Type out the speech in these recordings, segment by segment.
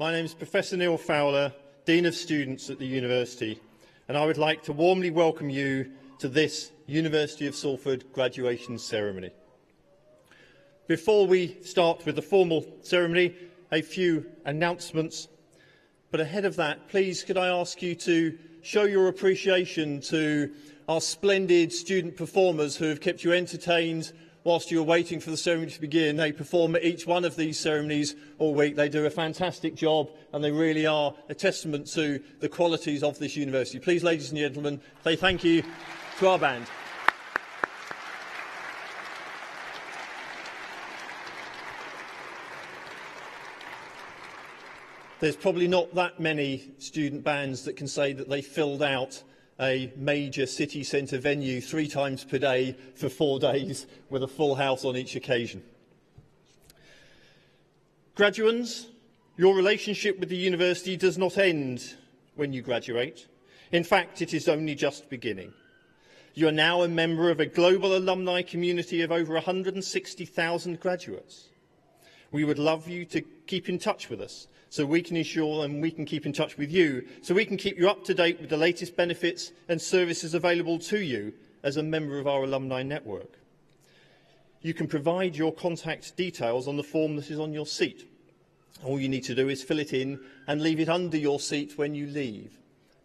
My name is Professor Neil Fowler, Dean of Students at the University, and I would like to warmly welcome you to this University of Salford graduation ceremony. Before we start with the formal ceremony, a few announcements. But ahead of that, please could I ask you to show your appreciation to our splendid student performers who have kept you entertained whilst you're waiting for the ceremony to begin. They perform at each one of these ceremonies all week. They do a fantastic job, and they really are a testament to the qualities of this university. Please, ladies and gentlemen, say thank you to our band. There's probably not that many student bands that can say that they filled out a major city centre venue 3 times per day for 4 days with a full house on each occasion. Graduands, your relationship with the university does not end when you graduate. In fact, it is only just beginning. You are now a member of a global alumni community of over 160,000 graduates. We would love you to keep in touch with us so we can ensure and we can keep in touch with you, so we can keep you up to date with the latest benefits and services available to you as a member of our alumni network. You can provide your contact details on the form that is on your seat. All you need to do is fill it in and leave it under your seat when you leave.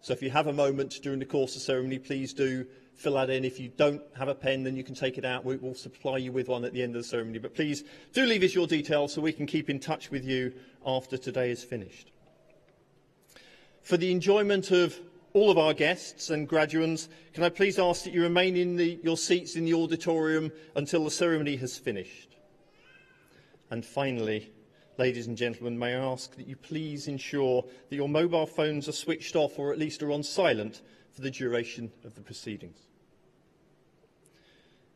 So if you have a moment during the course of the ceremony, please do fill that in. If you don't have a pen, then you can take it out. We'll supply you with one at the end of the ceremony. But please do leave us your details so we can keep in touch with you after today is finished. For the enjoyment of all of our guests and graduands, can I please ask that you remain in your seats in the auditorium until the ceremony has finished? And finally, ladies and gentlemen, may I ask that you please ensure that your mobile phones are switched off or at least are on silent for the duration of the proceedings.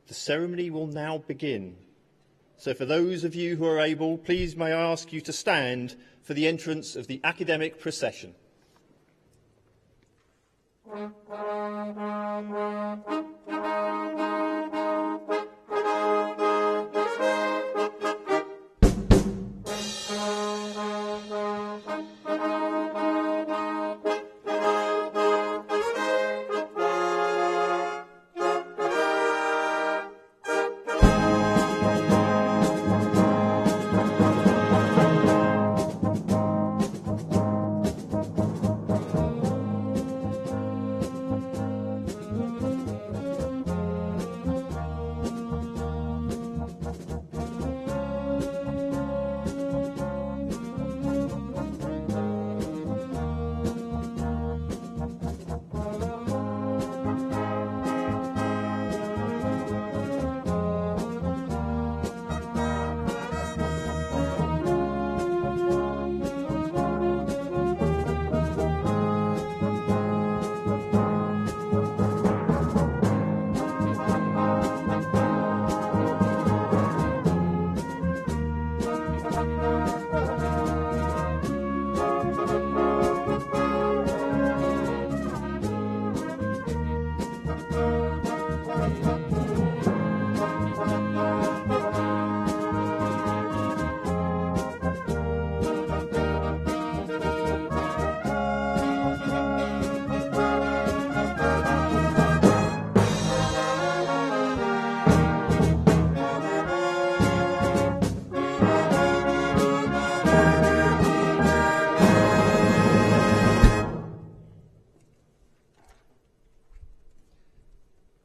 The ceremony will now begin. So for those of you who are able, please may I ask you to stand for the entrance of the academic procession.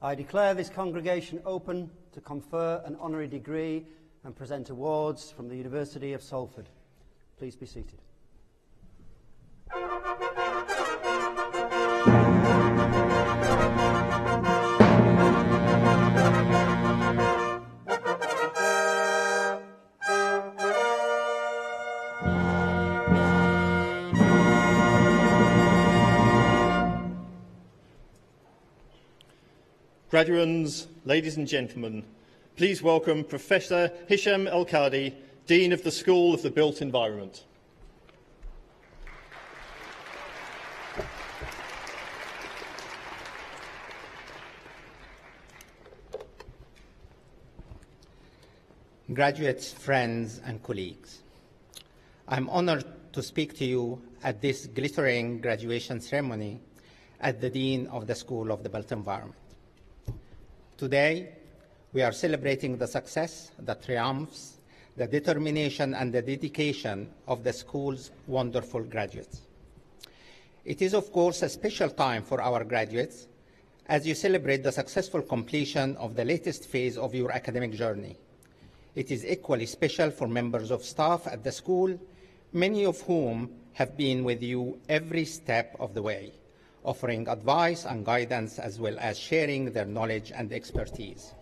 I declare this congregation open to confer an honorary degree and present awards from the University of Salford. Please be seated. Graduands, ladies and gentlemen, please welcome Professor Hisham El-Kadi, Dean of the School of the Built Environment. Graduates, friends and colleagues, I'm honoured to speak to you at this glittering graduation ceremony as the Dean of the School of the Built Environment. Today, we are celebrating the success, the triumphs, the determination and the dedication of the school's wonderful graduates. It is, of course, a special time for our graduates as you celebrate the successful completion of the latest phase of your academic journey. It is equally special for members of staff at the school, many of whom have been with you every step of the way, offering advice and guidance as well as sharing their knowledge and expertise.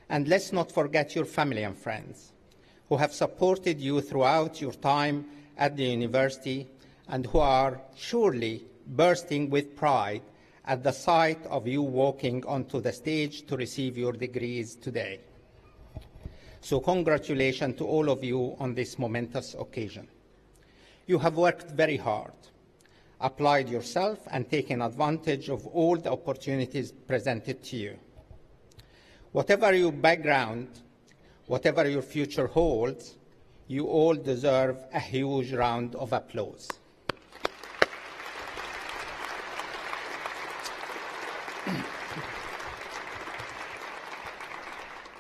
And let's not forget your family and friends who have supported you throughout your time at the university and who are surely bursting with pride at the sight of you walking onto the stage to receive your degrees today. So congratulations to all of you on this momentous occasion. You have worked very hard, applied yourself, and taken advantage of all the opportunities presented to you. Whatever your background, whatever your future holds, you all deserve a huge round of applause.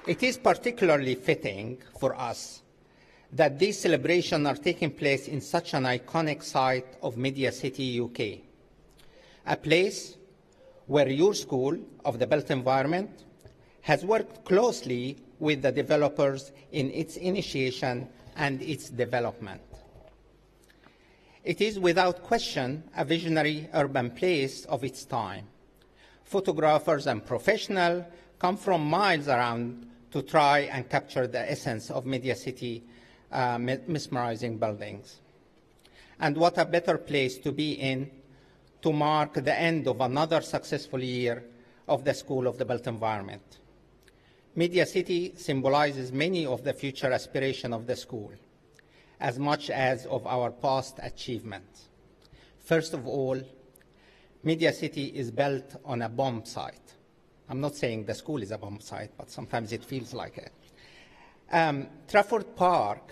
It is particularly fitting for us that these celebrations are taking place in such an iconic site of Media City, UK, a place where your School of the Built Environment has worked closely with the developers in its initiation and its development. It is without question a visionary urban place of its time. Photographers and professionals come from miles around to try and capture the essence of Media City mesmerizing buildings. And what a better place to be in to mark the end of another successful year of the School of the Built Environment. Media City symbolizes many of the future aspirations of the school, as much as of our past achievements. First of all, Media City is built on a bomb site. I'm not saying the school is a bomb site, but sometimes it feels like it. Trafford Park,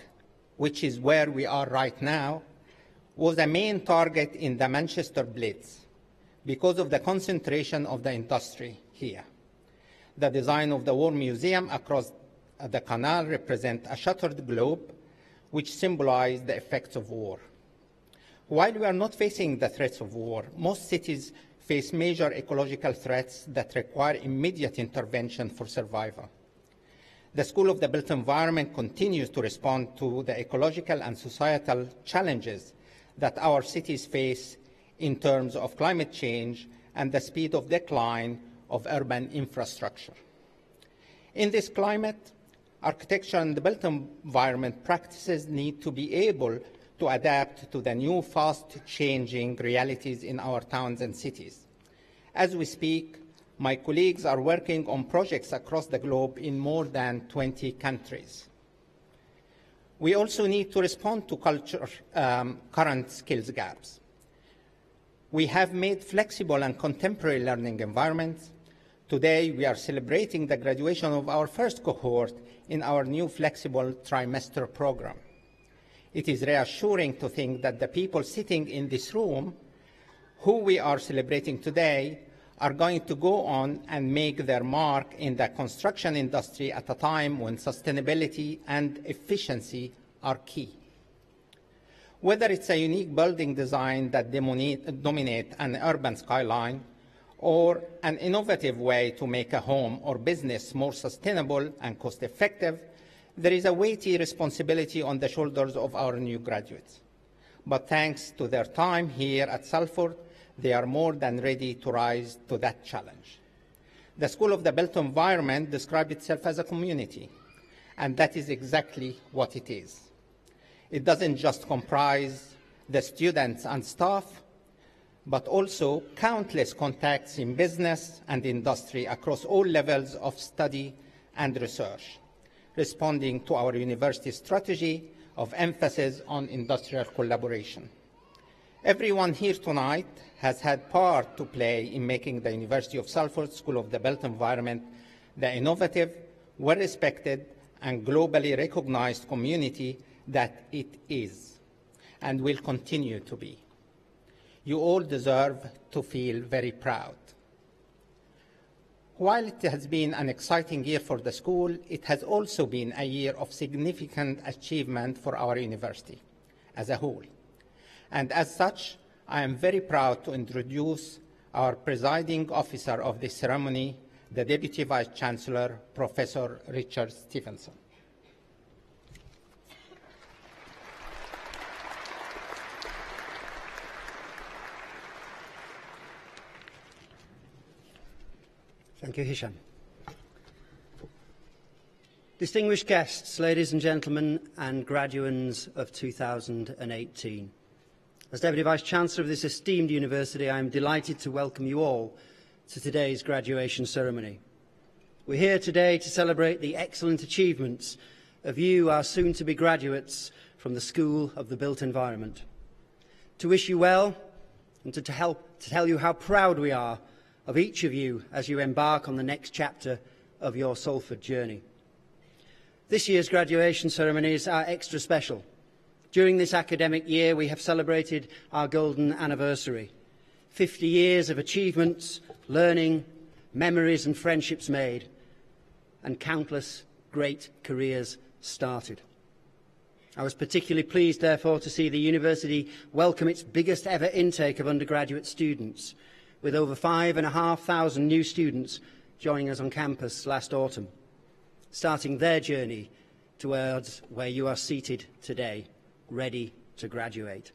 which is where we are right now, was a main target in the Manchester Blitz because of the concentration of the industry here. The design of the War Museum across the canal represents a shattered globe, which symbolizes the effects of war. While we are not facing the threats of war, most cities face major ecological threats that require immediate intervention for survival. The School of the Built Environment continues to respond to the ecological and societal challenges that our cities face in terms of climate change and the speed of decline of urban infrastructure. In this climate, architecture and the built environment practices need to be able to adapt to the new fast-changing realities in our towns and cities. As we speak, my colleagues are working on projects across the globe in more than 20 countries. We also need to respond to current skills gaps. We have made flexible and contemporary learning environments. Today, we are celebrating the graduation of our first cohort in our new flexible trimester program. It is reassuring to think that the people sitting in this room, who we are celebrating today, are going to go on and make their mark in the construction industry at a time when sustainability and efficiency are key. Whether it's a unique building design that dominates an urban skyline, or an innovative way to make a home or business more sustainable and cost-effective, there is a weighty responsibility on the shoulders of our new graduates. But thanks to their time here at Salford, they are more than ready to rise to that challenge. The School of the Built Environment describes itself as a community, and that is exactly what it is. It doesn't just comprise the students and staff, but also countless contacts in business and industry across all levels of study and research, responding to our university strategy of emphasis on industrial collaboration. Everyone here tonight has had part to play in making the University of Salford School of the Built Environment the innovative, well-respected, and globally recognized community that it is. and will continue to be. You all deserve to feel very proud. While it has been an exciting year for the school, it has also been a year of significant achievement for our university as a whole. And as such, I am very proud to introduce our presiding officer of this ceremony, the Deputy Vice-Chancellor, Professor Richard Stevenson. Thank you, Hisham. Distinguished guests, ladies and gentlemen, and graduands of 2018. As Deputy Vice-Chancellor of this esteemed university, I am delighted to welcome you all to today's graduation ceremony. We're here today to celebrate the excellent achievements of you, our soon-to-be graduates from the School of the Built Environment. To wish you well and to tell you how proud we are of each of you as you embark on the next chapter of your Salford journey. This year's graduation ceremonies are extra special. During this academic year, we have celebrated our golden anniversary. 50 years of achievements, learning, memories and friendships made, and countless great careers started. I was particularly pleased, therefore, to see the university welcome its biggest ever intake of undergraduate students, with over 5,500 new students joining us on campus last autumn, starting their journey towards where you are seated today, ready to graduate.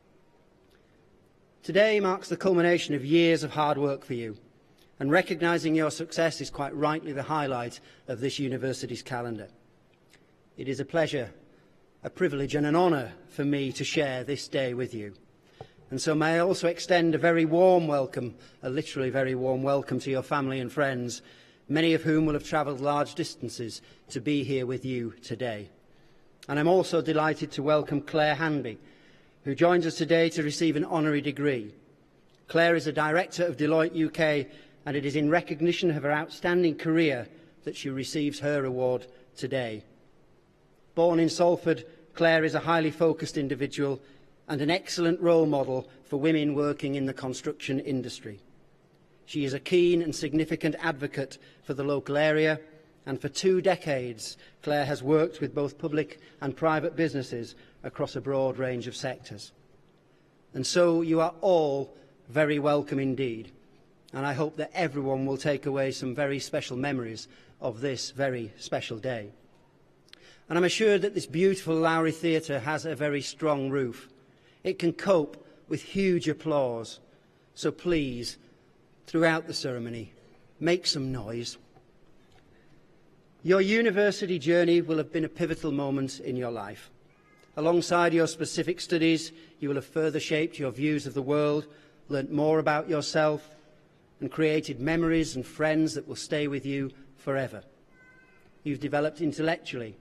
Today marks the culmination of years of hard work for you, and recognising your success is quite rightly the highlight of this university's calendar. It is a pleasure, a privilege and an honour for me to share this day with you. And so may I also extend a very warm welcome, a literally very warm welcome to your family and friends, many of whom will have travelled large distances to be here with you today. And I'm also delighted to welcome Claire Hanby, who joins us today to receive an honorary degree. Claire is a director of Deloitte UK, and it is in recognition of her outstanding career that she receives her award today. Born in Salford, Claire is a highly focused individual and an excellent role model for women working in the construction industry. She is a keen and significant advocate for the local area, and for 2 decades, Claire has worked with both public and private businesses across a broad range of sectors. And so you are all very welcome indeed, and I hope that everyone will take away some very special memories of this very special day. And I'm assured that this beautiful Lowry Theatre has a very strong roof. It can cope with huge applause. So please, throughout the ceremony, make some noise. Your university journey will have been a pivotal moment in your life. Alongside your specific studies, you will have further shaped your views of the world, learnt more about yourself, and created memories and friends that will stay with you forever. You've developed intellectually,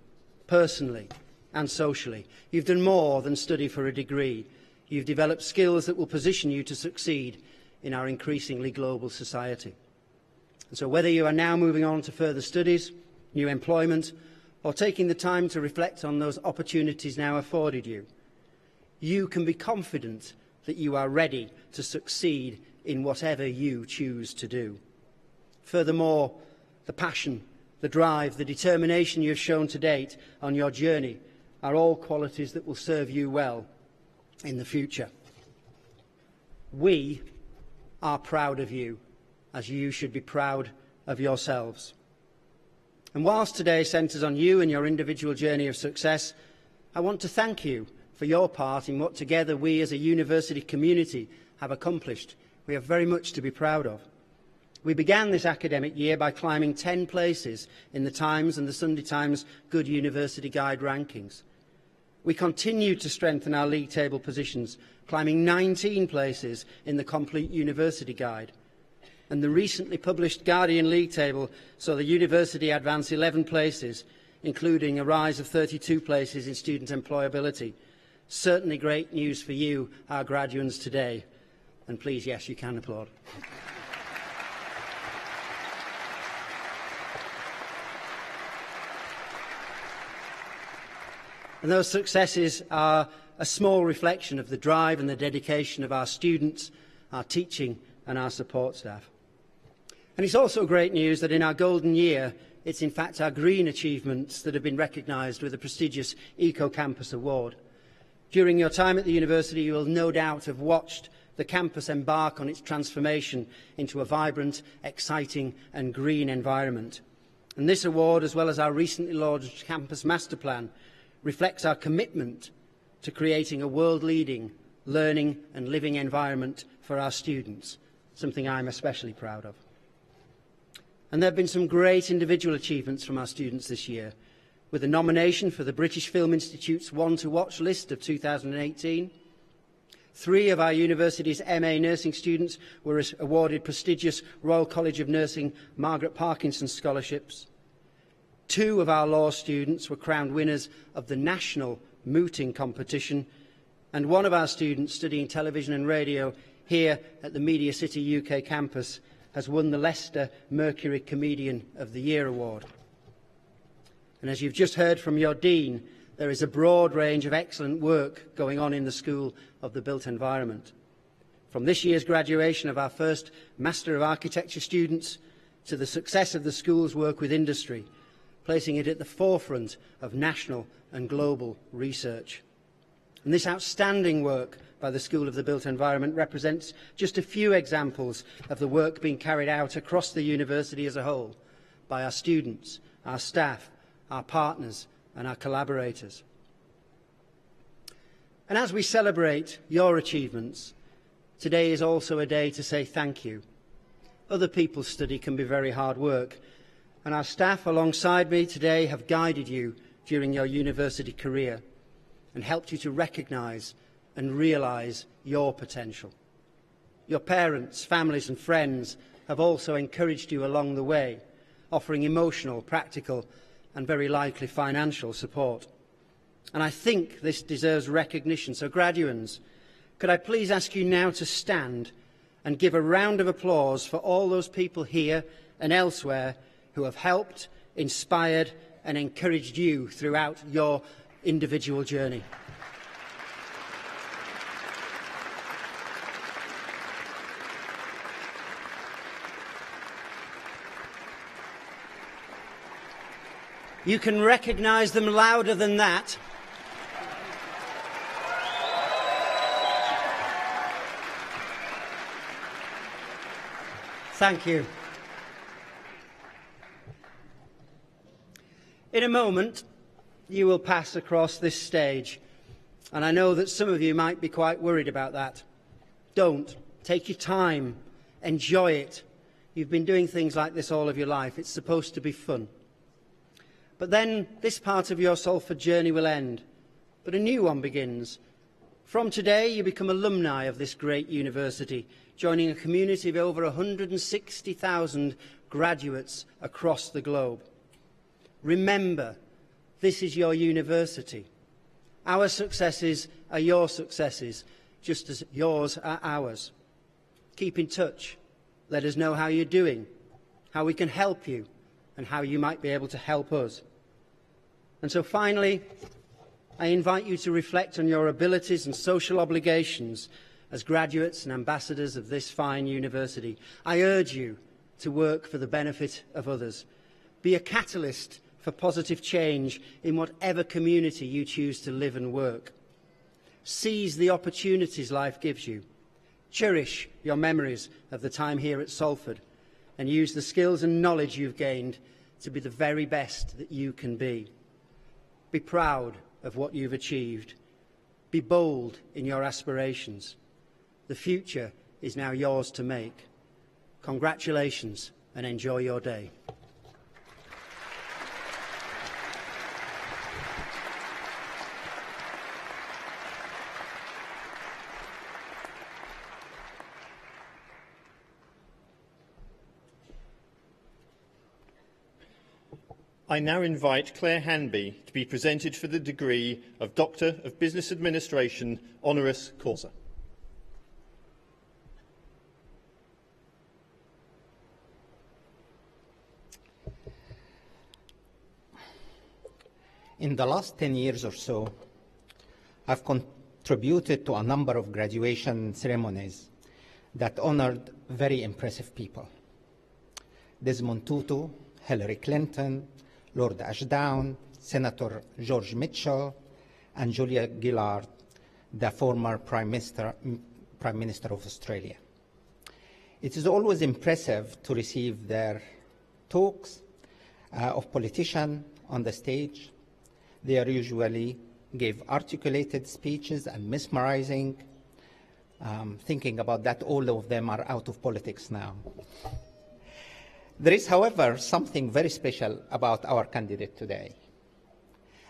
personally, and socially. You've done more than study for a degree. You've developed skills that will position you to succeed in our increasingly global society. And so whether you are now moving on to further studies, new employment, or taking the time to reflect on those opportunities now afforded you, you can be confident that you are ready to succeed in whatever you choose to do. Furthermore, the passion, the drive, the determination you have shown to date on your journey are all qualities that will serve you well in the future. We are proud of you, as you should be proud of yourselves. And whilst today centres on you and your individual journey of success, I want to thank you for your part in what together we as a university community have accomplished. We have very much to be proud of. We began this academic year by climbing 10 places in the Times and the Sunday Times Good University Guide rankings. We continued to strengthen our league table positions, climbing 19 places in the Complete University Guide. And the recently published Guardian League table saw the university advance 11 places, including a rise of 32 places in student employability. Certainly great news for you, our graduates, today. And please, yes, you can applaud. And those successes are a small reflection of the drive and the dedication of our students, our teaching and our support staff. And it's also great news that in our golden year, it's in fact our green achievements that have been recognised with a prestigious Eco Campus Award. During your time at the university, you will no doubt have watched the campus embark on its transformation into a vibrant, exciting and green environment. And this award, as well as our recently launched Campus Master Plan, reflects our commitment to creating a world-leading learning and living environment for our students, something I'm especially proud of. And there have been some great individual achievements from our students this year, with a nomination for the British Film Institute's One to Watch list of 2018. 3 of our university's MA nursing students were awarded prestigious Royal College of Nursing Margaret Parkinson scholarships. 2 of our law students were crowned winners of the National Mooting Competition, and 1 of our students studying television and radio here at the Media City UK campus has won the Leicester Mercury Comedian of the Year award. And as you've just heard from your Dean, there is a broad range of excellent work going on in the School of the Built Environment. From this year's graduation of our first Master of Architecture students to the success of the school's work with industry, placing it at the forefront of national and global research. And this outstanding work by the School of the Built Environment represents just a few examples of the work being carried out across the university as a whole by our students, our staff, our partners and our collaborators. And as we celebrate your achievements, today is also a day to say thank you. Other people's study can be very hard work, and our staff alongside me today have guided you during your university career and helped you to recognise and realise your potential. Your parents, families and friends have also encouraged you along the way, offering emotional, practical and very likely financial support. And I think this deserves recognition. So graduands, could I please ask you now to stand and give a round of applause for all those people here and elsewhere who have helped, inspired and encouraged you throughout your individual journey. You can recognise them louder than that. Thank you. In a moment, you will pass across this stage, and I know that some of you might be quite worried about that. Don't. Take your time. Enjoy it. You've been doing things like this all of your life. It's supposed to be fun. But then this part of your Salford journey will end, but a new one begins. From today, you become alumni of this great university, joining a community of over 160,000 graduates across the globe. Remember, this is your university. Our successes are your successes, just as yours are ours. Keep in touch. Let us know how you're doing, how we can help you, and how you might be able to help us. And so finally, I invite you to reflect on your abilities and social obligations as graduates and ambassadors of this fine university. I urge you to work for the benefit of others. Be a catalyst for positive change in whatever community you choose to live and work. Seize the opportunities life gives you. Cherish your memories of the time here at Salford and use the skills and knowledge you've gained to be the very best that you can be. Be proud of what you've achieved. Be bold in your aspirations. The future is now yours to make. Congratulations and enjoy your day. I now invite Claire Hanby to be presented for the degree of Doctor of Business Administration, honoris causa. In the last 10 years or so, I've contributed to a number of graduation ceremonies that honored very impressive people. Desmond Tutu, Hillary Clinton, Lord Ashdown, Senator George Mitchell, and Julia Gillard, the former Prime Minister of Australia. It is always impressive to receive their talks of politicians on the stage. They are usually give articulated speeches and mesmerizing. Thinking about that, all of them are out of politics now. There is, however, something very special about our candidate today,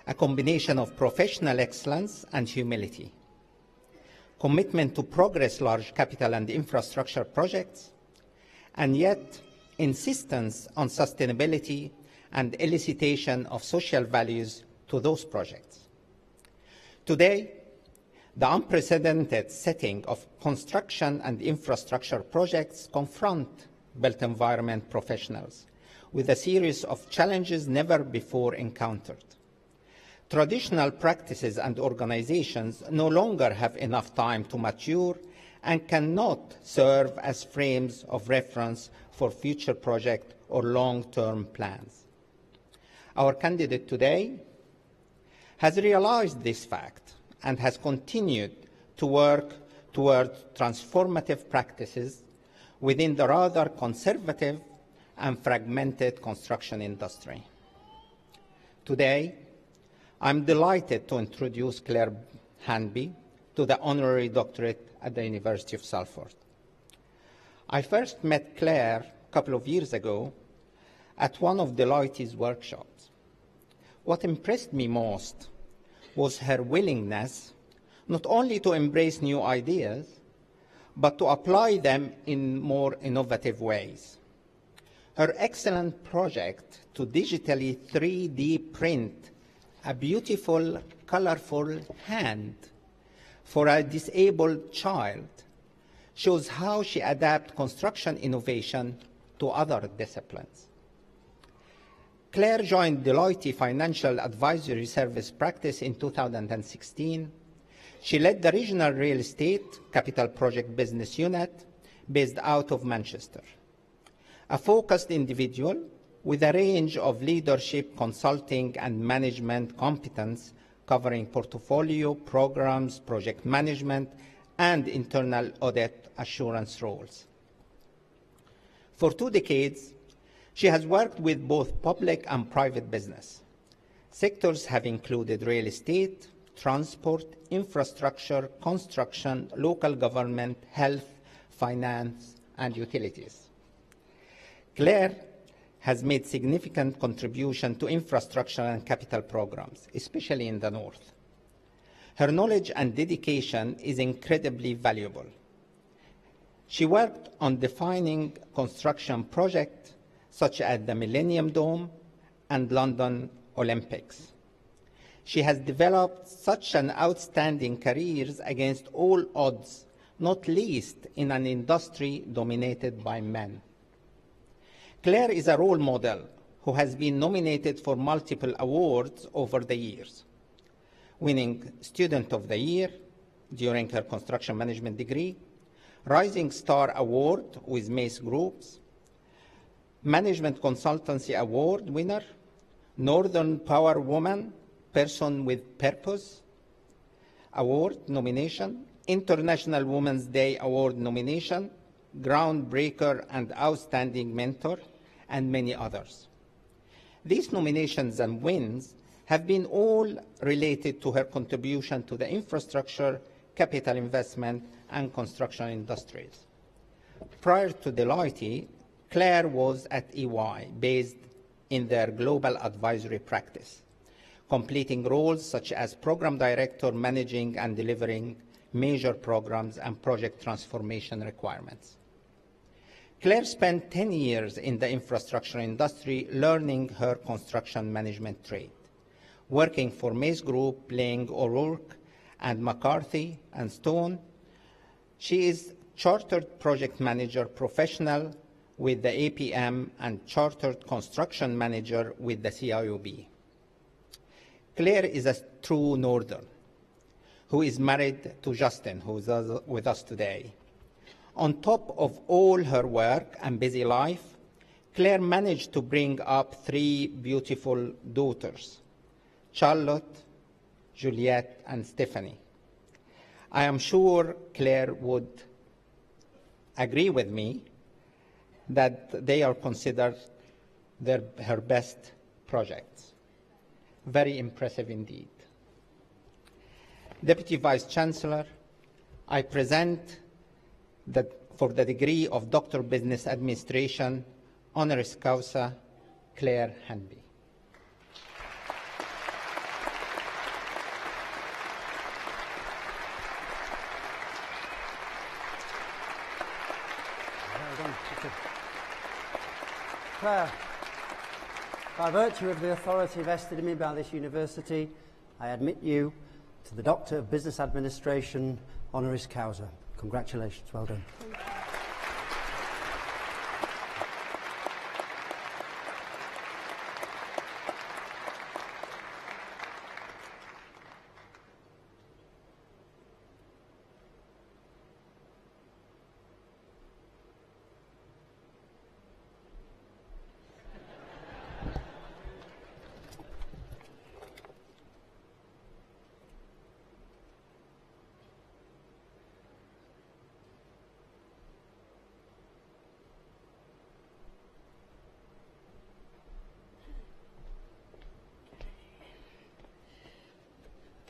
a combination of professional excellence and humility, commitment to progress large capital and infrastructure projects, and yet insistence on sustainability and elicitation of social values to those projects. Today, the unprecedented setting of construction and infrastructure projects confront built environment professionals with a series of challenges never before encountered. Traditional practices and organizations no longer have enough time to mature and cannot serve as frames of reference for future project or long-term plans. Our candidate today has realized this fact and has continued to work toward transformative practices within the rather conservative and fragmented construction industry. Today, I'm delighted to introduce Claire Hanby to the Honorary Doctorate at the University of Salford. I first met Claire a couple of years ago at one of Deloitte's workshops. What impressed me most was her willingness not only to embrace new ideas, but to apply them in more innovative ways. Her excellent project to digitally 3D print a beautiful, colorful hand for a disabled child shows how she adapts construction innovation to other disciplines. Claire joined Deloitte Financial Advisory Service practice in 2016. She led the regional real estate capital project business unit based out of Manchester. A focused individual with a range of leadership, consulting, and management competence covering portfolio, programs, project management, and internal audit assurance roles. For 2 decades, she has worked with both public and private business. Sectors have included real estate, transport, infrastructure, construction, local government, health, finance, and utilities. Claire has made significant contribution to infrastructure and capital programs, especially in the North. Her knowledge and dedication is incredibly valuable. She worked on defining construction projects such as the Millennium Dome and London Olympics. She has developed such an outstanding career against all odds, not least in an industry dominated by men. Claire is a role model who has been nominated for multiple awards over the years, winning Student of the Year during her construction management degree, Rising Star Award with Mace Groups, Management Consultancy Award winner, Northern Power Woman, Person with Purpose Award nomination, International Women's Day Award nomination, Groundbreaker and Outstanding Mentor, and many others. These nominations and wins have been all related to her contribution to the infrastructure, capital investment, and construction industries. Prior to Deloitte, Claire was at EY, based in their global advisory practice, completing roles such as program director, managing and delivering major programs and project transformation requirements. Claire spent 10 years in the infrastructure industry learning her construction management trade, working for Mace Group, Lang, O'Rourke, and McCarthy and Stone. She is Chartered Project Manager Professional with the APM and Chartered Construction Manager with the CIOB. Claire is a true Northern who is married to Justin, who is with us today. On top of all her work and busy life, Claire managed to bring up 3 beautiful daughters, Charlotte, Juliette, and Stephanie. I am sure Claire would agree with me that they are considered her best projects. Very impressive indeed. Deputy Vice-Chancellor, I present for the degree of Doctor of Business Administration, Honoris Causa, Claire Hanby. Claire, by virtue of the authority vested in me by this university, I admit you to the Doctor of Business Administration, Honoris Causa. Congratulations, well done.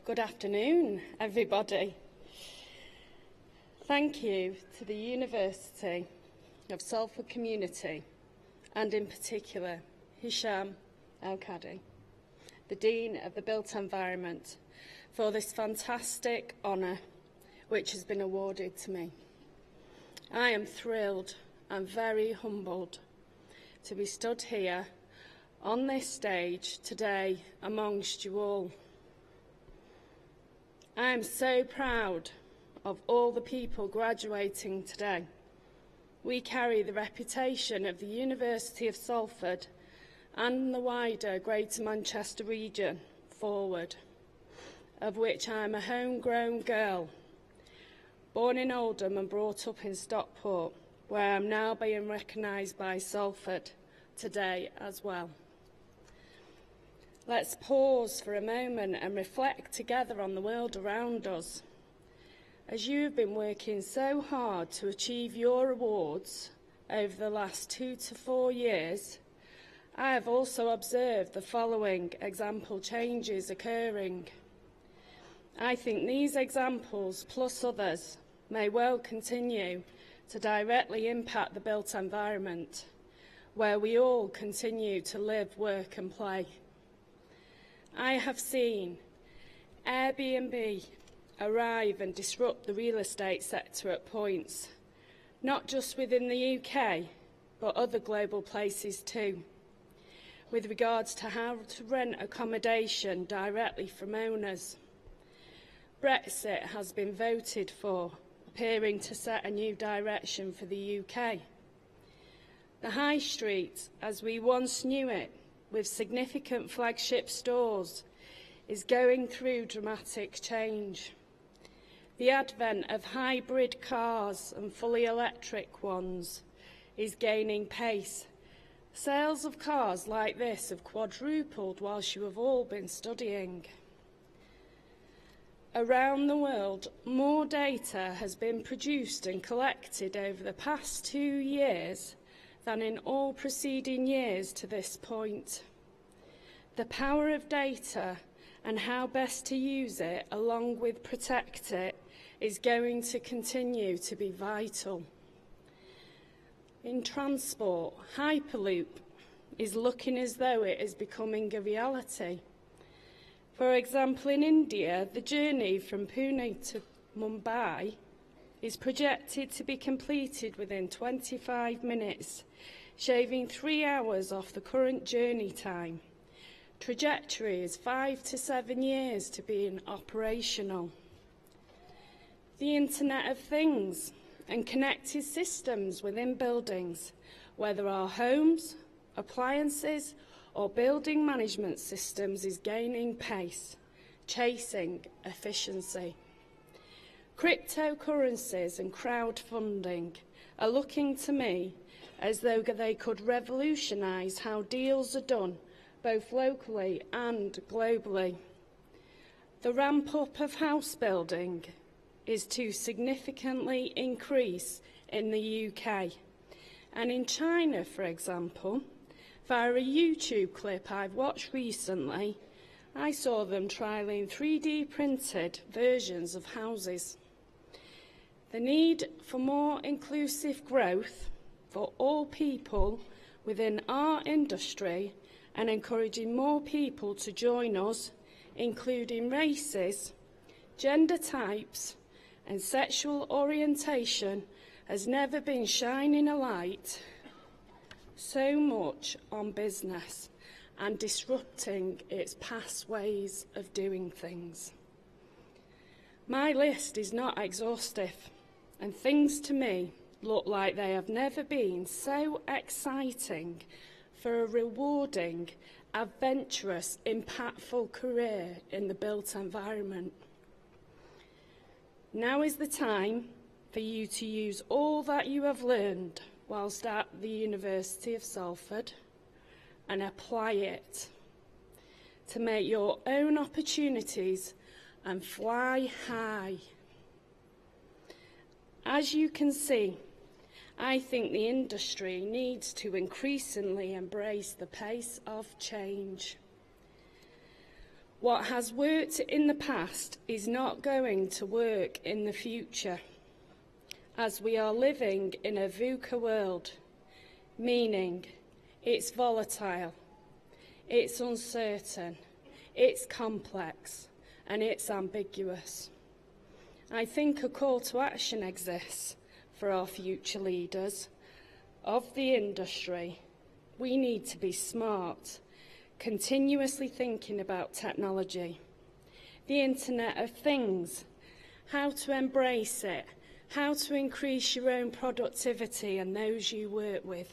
Good afternoon, everybody. Thank you to the University of Salford Community, and in particular, Hisham El-Kadi, the Dean of the Built Environment, for this fantastic honour which has been awarded to me. I am thrilled and very humbled to be stood here on this stage today amongst you all. I am so proud of all the people graduating today. We carry the reputation of the University of Salford and the wider Greater Manchester region forward, of which I am a homegrown girl, born in Oldham and brought up in Stockport, where I am now being recognised by Salford today as well. Let's pause for a moment and reflect together on the world around us. As you have been working so hard to achieve your awards over the last 2 to 4 years, I have also observed the following example changes occurring. I think these examples, plus others, may well continue to directly impact the built environment, where we all continue to live, work and play. I have seen Airbnb arrive and disrupt the real estate sector at points, not just within the UK, but other global places too, with regards to how to rent accommodation directly from owners. Brexit has been voted for, appearing to set a new direction for the UK. The High Street, as we once knew it, with significant flagship stores, is going through dramatic change. The advent of hybrid cars and fully electric ones is gaining pace. Sales of cars like this have quadrupled whilst you have all been studying. Around the world, more data has been produced and collected over the past 2 years than in all preceding years to this point. The power of data and how best to use it, along with protect it, is going to continue to be vital. In transport, Hyperloop is looking as though it is becoming a reality. For example, in India, the journey from Pune to Mumbai is projected to be completed within 25 minutes, shaving 3 hours off the current journey time. Trajectory is 5 to 7 years to being operational. The Internet of Things and connected systems within buildings, whether our homes, appliances or building management systems is gaining pace, chasing efficiency. Cryptocurrencies and crowdfunding are looking to me as though they could revolutionise how deals are done, both locally and globally. The ramp up of house building is to significantly increase in the UK. And in China, for example, via a YouTube clip I've watched recently, I saw them trialling 3D printed versions of houses. The need for more inclusive growth for all people within our industry and encouraging more people to join us, including races, gender types and sexual orientation, has never been shining a light so much on business and disrupting its past ways of doing things. My list is not exhaustive, and things to me look like they have never been so exciting for a rewarding, adventurous, impactful career in the built environment. Now is the time for you to use all that you have learned whilst at the University of Salford and apply it to make your own opportunities and fly high. As you can see, I think the industry needs to increasingly embrace the pace of change. What has worked in the past is not going to work in the future, as we are living in a VUCA world, meaning it's volatile, it's uncertain, it's complex, and it's ambiguous. I think a call to action exists for our future leaders of the industry. We need to be smart, continuously thinking about technology, the Internet of Things, how to embrace it, how to increase your own productivity and those you work with,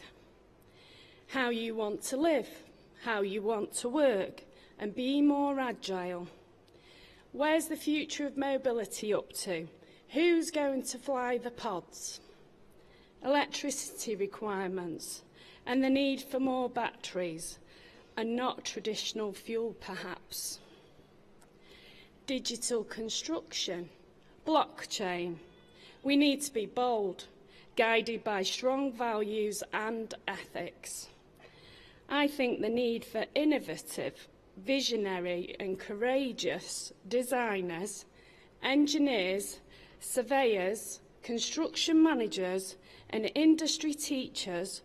how you want to live, how you want to work, and be more agile. Where's the future of mobility up to? Who's going to fly the pods? Electricity requirements and the need for more batteries and not traditional fuel perhaps. Digital construction, blockchain. We need to be bold, guided by strong values and ethics. I think the need for innovative, visionary and courageous designers, engineers, surveyors, construction managers and industry teachers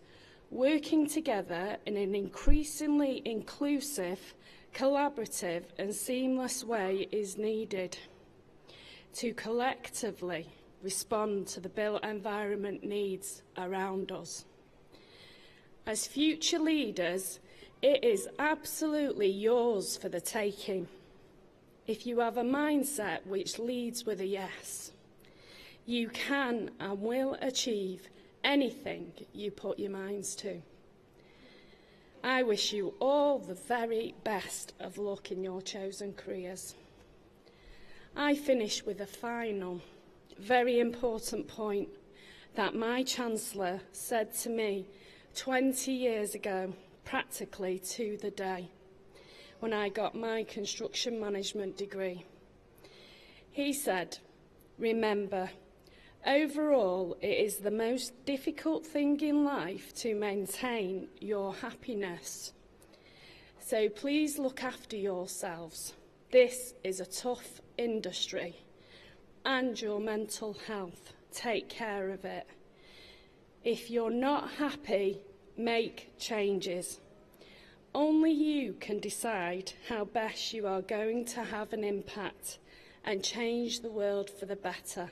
working together in an increasingly inclusive, collaborative and seamless way is needed to collectively respond to the built environment needs around us. As future leaders, it is absolutely yours for the taking. If you have a mindset which leads with a yes, you can and will achieve anything you put your minds to. I wish you all the very best of luck in your chosen careers. I finish with a final, very important point that my Chancellor said to me 20 years ago, practically to the day, when I got my construction management degree. He said, "Remember, overall, it is the most difficult thing in life to maintain your happiness. So please look after yourselves. This is a tough industry. And your mental health. Take care of it. If you're not happy, make changes. Only you can decide how best you are going to have an impact and change the world for the better.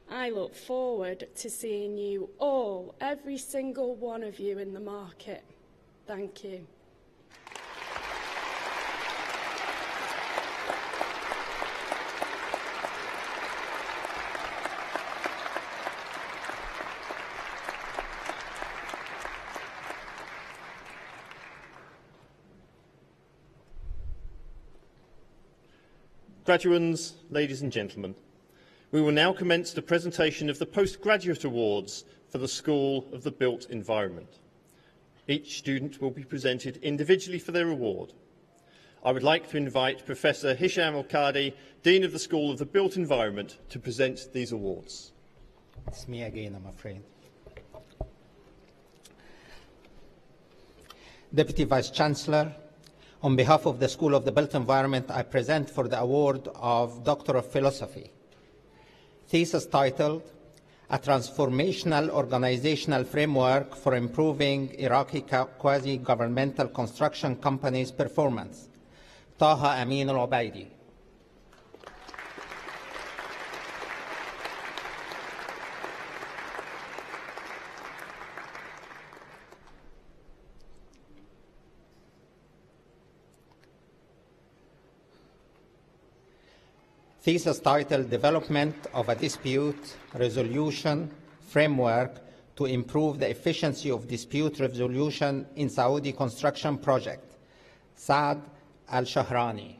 I look forward to seeing you all, every single one of you in the market. Thank you." Graduands, ladies and gentlemen, we will now commence the presentation of the Postgraduate Awards for the School of the Built Environment. Each student will be presented individually for their award. I would like to invite Professor Hisham Al-Qadi, Dean of the School of the Built Environment, to present these awards. It's me again, I'm afraid. Deputy Vice-Chancellor, on behalf of the School of the Built Environment, I present for the award of Doctor of Philosophy. Thesis titled, A Transformational Organizational Framework for Improving Iraqi Quasi-Governmental Construction Companies' Performance. Taha Amin Al-Ubaidi. Thesis titled, Development of a Dispute Resolution Framework to Improve the Efficiency of Dispute Resolution in Saudi Construction Project. Saad Al-Shahrani.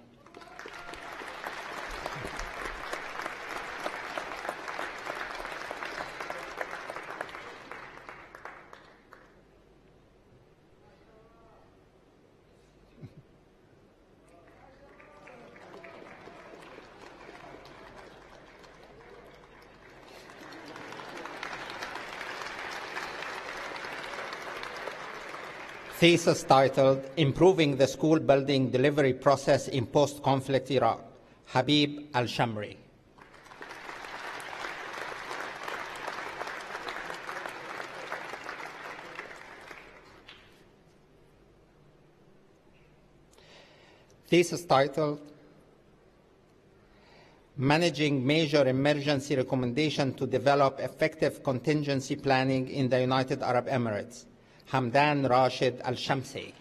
Thesis titled, Improving the School Building Delivery Process in Post-Conflict Iraq, Habib Al-Shamri. Thesis titled, Managing Major Emergency Recommendation to Develop Effective Contingency Planning in the United Arab Emirates, Hamdan Rashid Al-Shamsi.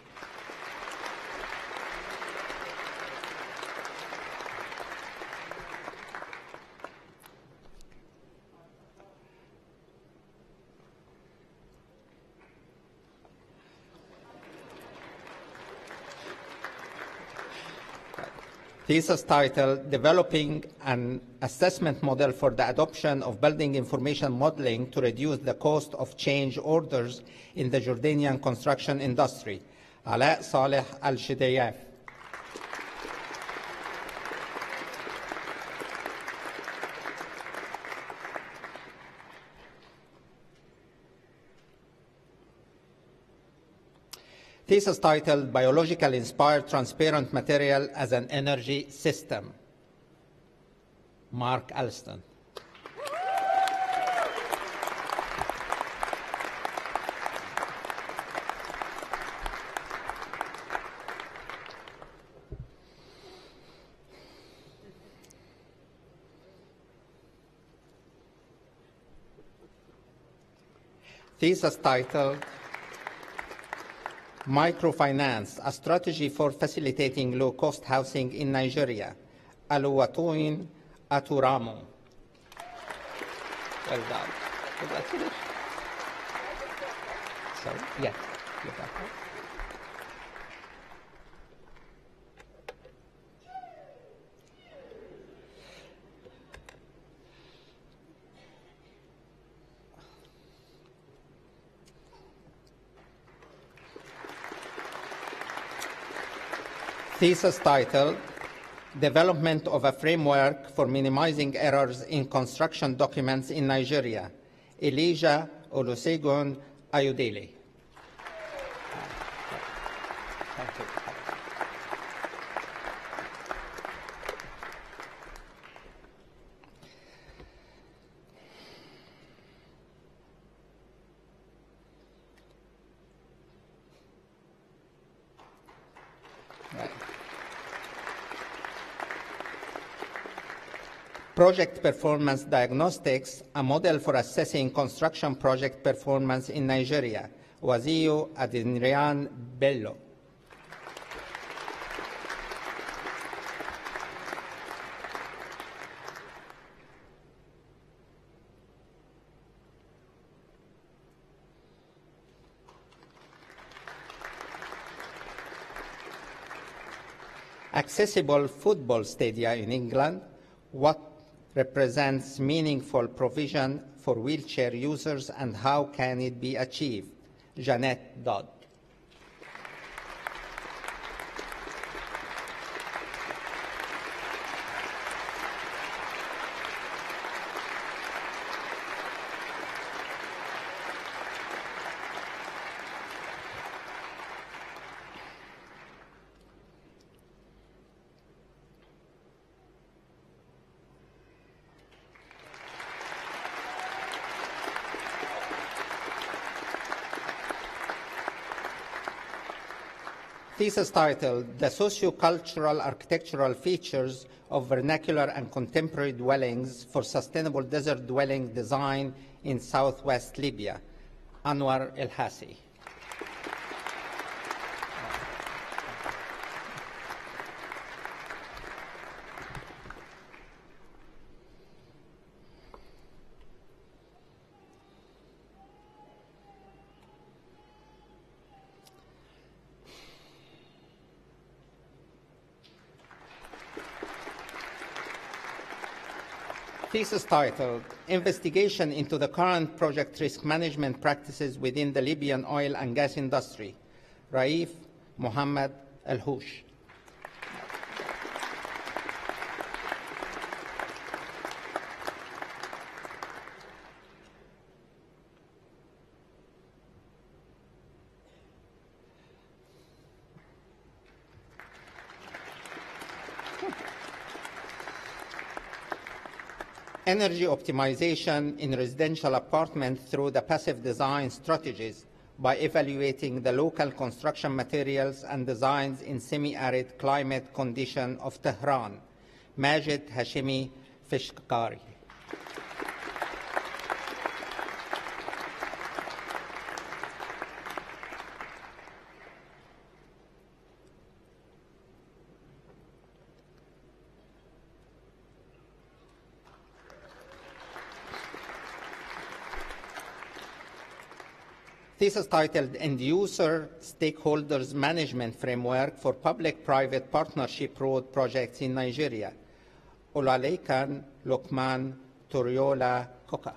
Thesis titled, Developing an Assessment Model for the Adoption of Building Information Modeling to Reduce the Cost of Change Orders in the Jordanian Construction Industry, Ala Saleh Al-Shidayaf. Thesis titled, Biological Inspired Transparent Material as an Energy System, Mark Alston. Thesis titled, Microfinance, a strategy for facilitating low-cost housing in Nigeria, Aluwatoin Aturamo. Well done. Did I finish? Sorry? Yes. You're back. Thesis titled, Development of a Framework for Minimizing Errors in Construction Documents in Nigeria, Elijah Olusegun Ayodele. Thank you. Project Performance Diagnostics, a model for assessing construction project performance in Nigeria, Waziyu Adinrian Bello. accessible football stadia in England, what represents meaningful provision for wheelchair users, and how can it be achieved? Jeanette Dodd. Thesis titled, The Socio-Cultural Architectural Features of Vernacular and Contemporary Dwellings for Sustainable Desert Dwelling Design in Southwest Libya, Anwar El-Hassi. Thesis titled, Investigation into the Current Project Risk Management Practices Within the Libyan Oil and Gas Industry, Raif Mohammed El-Housh. Energy optimization in residential apartments through the passive design strategies by evaluating the local construction materials and designs in semi-arid climate condition of Tehran, Majid Hashimi Fishkari. Thesis titled End-User Stakeholders Management Framework for Public-Private Partnership Road Projects in Nigeria, Olalekan Lokman Toriola Kokach.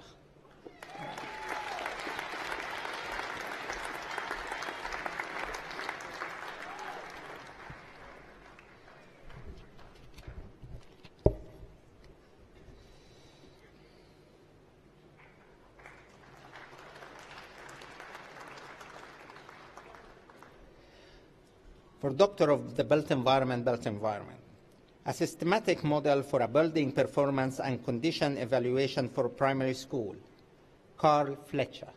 For Doctor of the Built Environment, a systematic model for a building performance and condition evaluation for primary school, Carl Fletcher.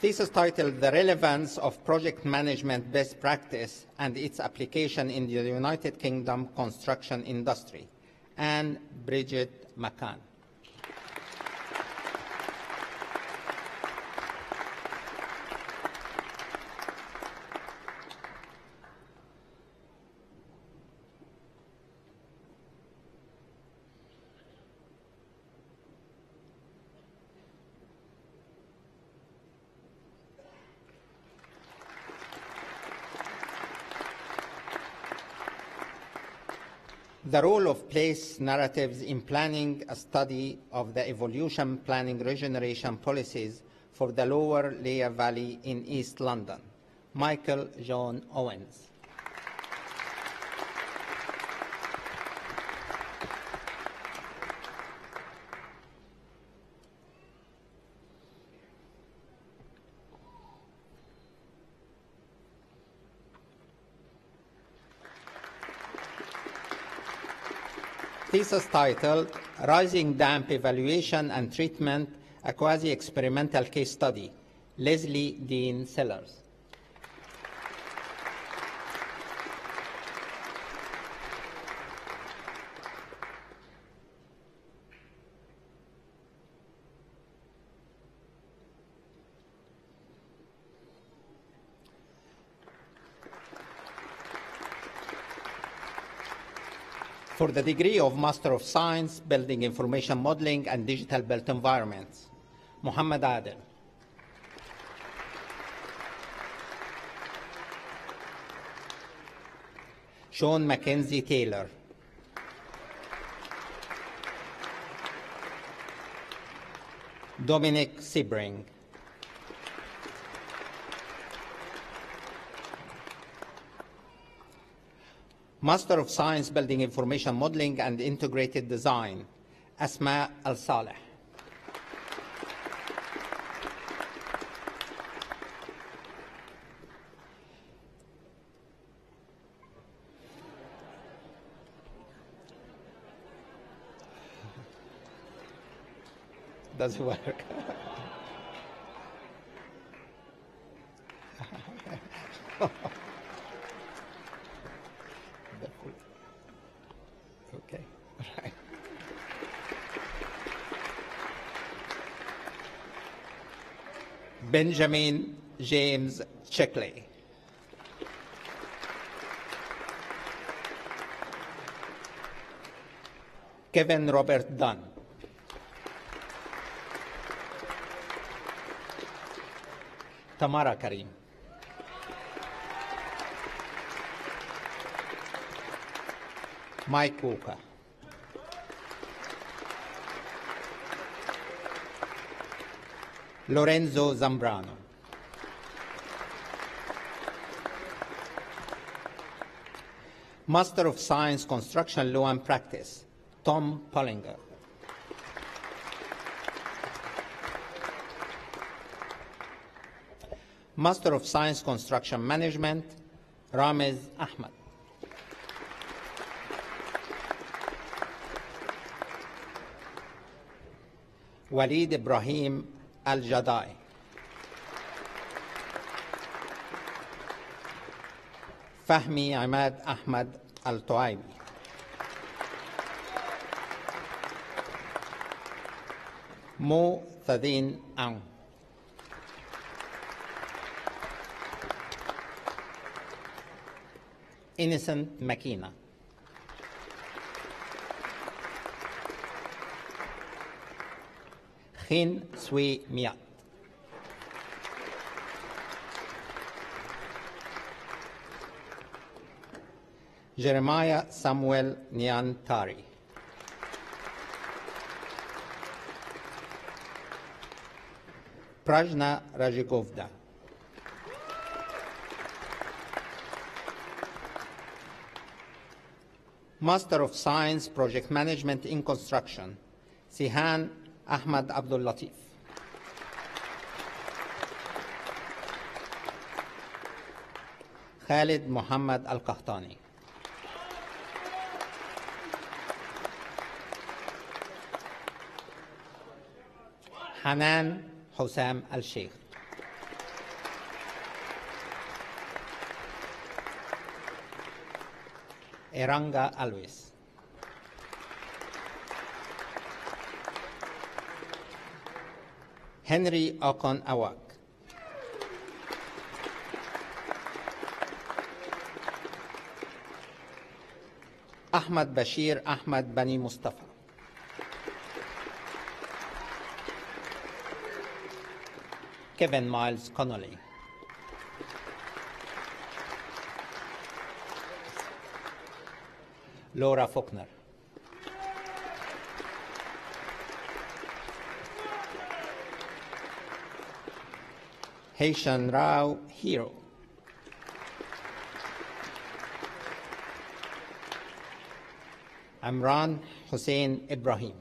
Thesis titled The Relevance of Project Management Best Practice and its Application in the United Kingdom Construction Industry, Anne Bridget McCann. The role of place narratives in planning a study of the evolution planning regeneration policies for the lower Leah Valley in East London, Michael John Owens. Thesis titled, Rising Damp Evaluation and Treatment, a Quasi-Experimental Case Study, Leslie Dean Sellers. For the degree of Master of Science, Building Information Modeling and Digital Built Environments, Muhammad Adel. Sean Mackenzie Taylor. Dominic Sebring. Master of Science, Building Information Modeling and Integrated Design, Asma Al-Saleh. Doesn't work. Okay, right. Benjamin James Checkley. Kevin Robert Dunn. Tamara Karim. Mike Walker. Lorenzo Zambrano. Master of Science, Construction Law and Practice, Tom Pollinger. Master of Science, Construction Management, Ramez Ahmad. Walid Ibrahim Al-Jadai. Fahmi Ahmad Ahmad Al-Tuaibi. Mo Thadin Ang. Innocent Makina. Khin Sui Miat. Jeremiah Samuel Nyan Tari. Prajna Rajigovda. Master of Science, Project Management in Construction, Sihan Ahmad Abdul Latif. Khalid Muhammad Al-Qahtani. Hanan Hussam Al-Sheikh. Eranga Alves. Henry Okon Awak. Ahmad Bashir Ahmad Bani Mustafa. Kevin Miles Connolly. Laura Faulkner. Haitian Rao Hero. Amran Hussein Ibrahim.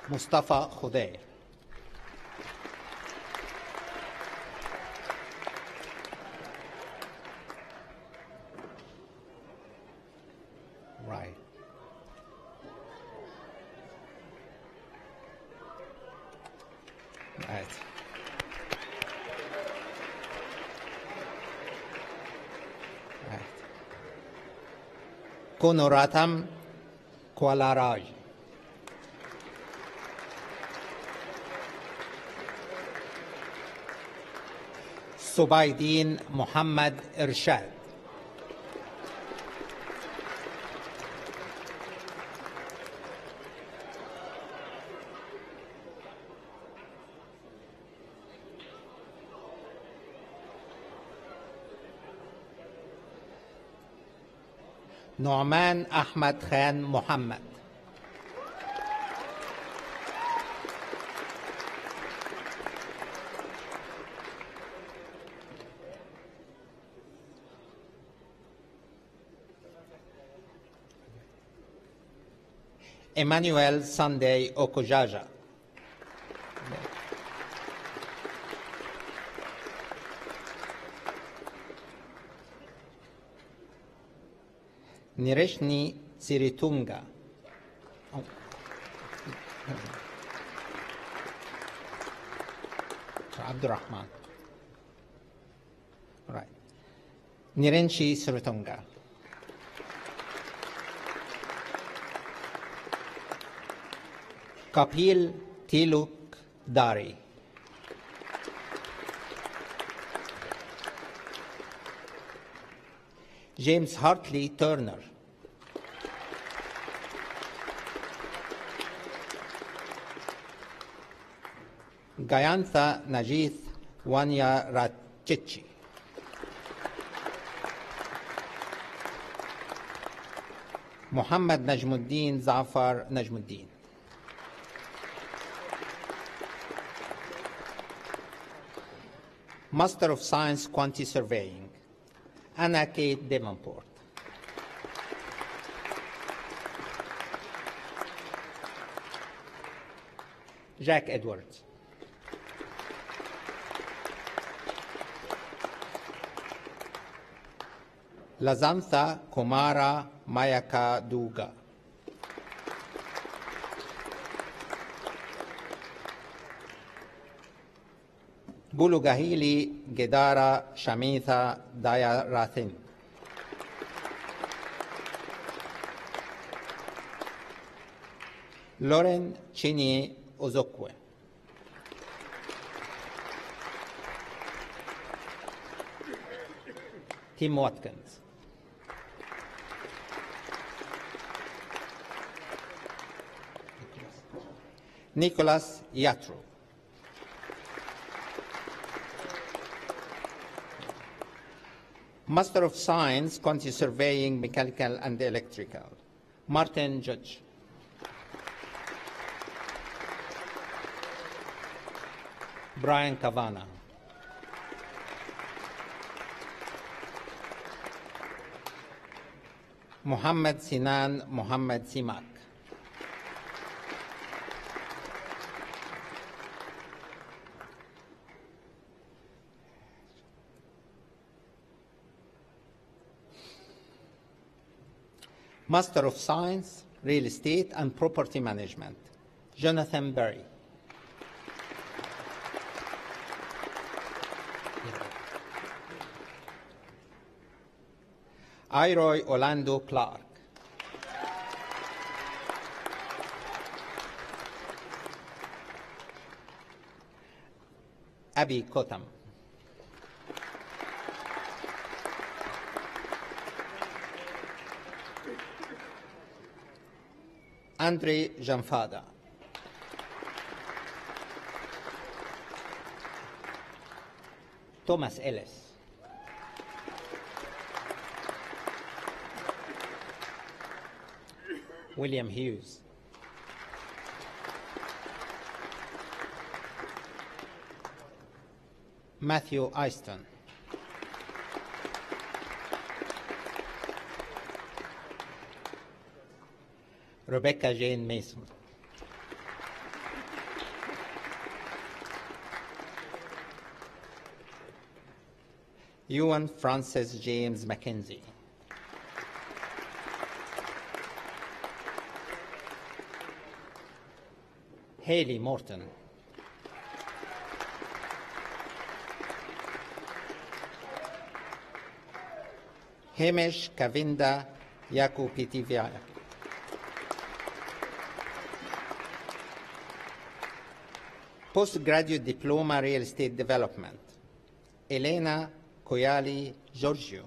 Mustafa Khudair. Right. Right. Right. Konoratam Kualaraj. Subaydeen Muhammad Irshad. Nu'man Ahmad Khan Muhammad. Emmanuel Sunday Okojaja. Nireshni Siritunga. Abdurrahman. All right. Nirenshi Siritunga. Kapil Tiluk Dari. James Hartley Turner. Gayantha Najith Wanya Ratchichi. Muhammad Najmuddin Zafar Najmuddin. Master of Science Quantity Surveying, Anna Kate Davenport. Jack Edwards. Lazantha Kumara Mayaka Duga. Bulugahili Gedara Shamitha Dayarathin. Lauren Chini Ozokwe. Tim Watkins. Nicholas Yatro. Master of Science, Quantity Surveying, Mechanical and Electrical, Martin Judge. Brian Kavana. Muhammad Sinan Muhammad Simak. Master of Science, Real Estate and Property Management, Jonathan Berry. Iroy Orlando Clark. Abby Kotam. Andre Janfada. Thomas Ellis. William Hughes. Matthew Easton. Rebecca Jane Mason. Ewan Francis James Mackenzie. Haley Morton. Hamish Kavinda Yakupitivya. Postgraduate Diploma Real Estate Development, Elena Koyali Georgiou.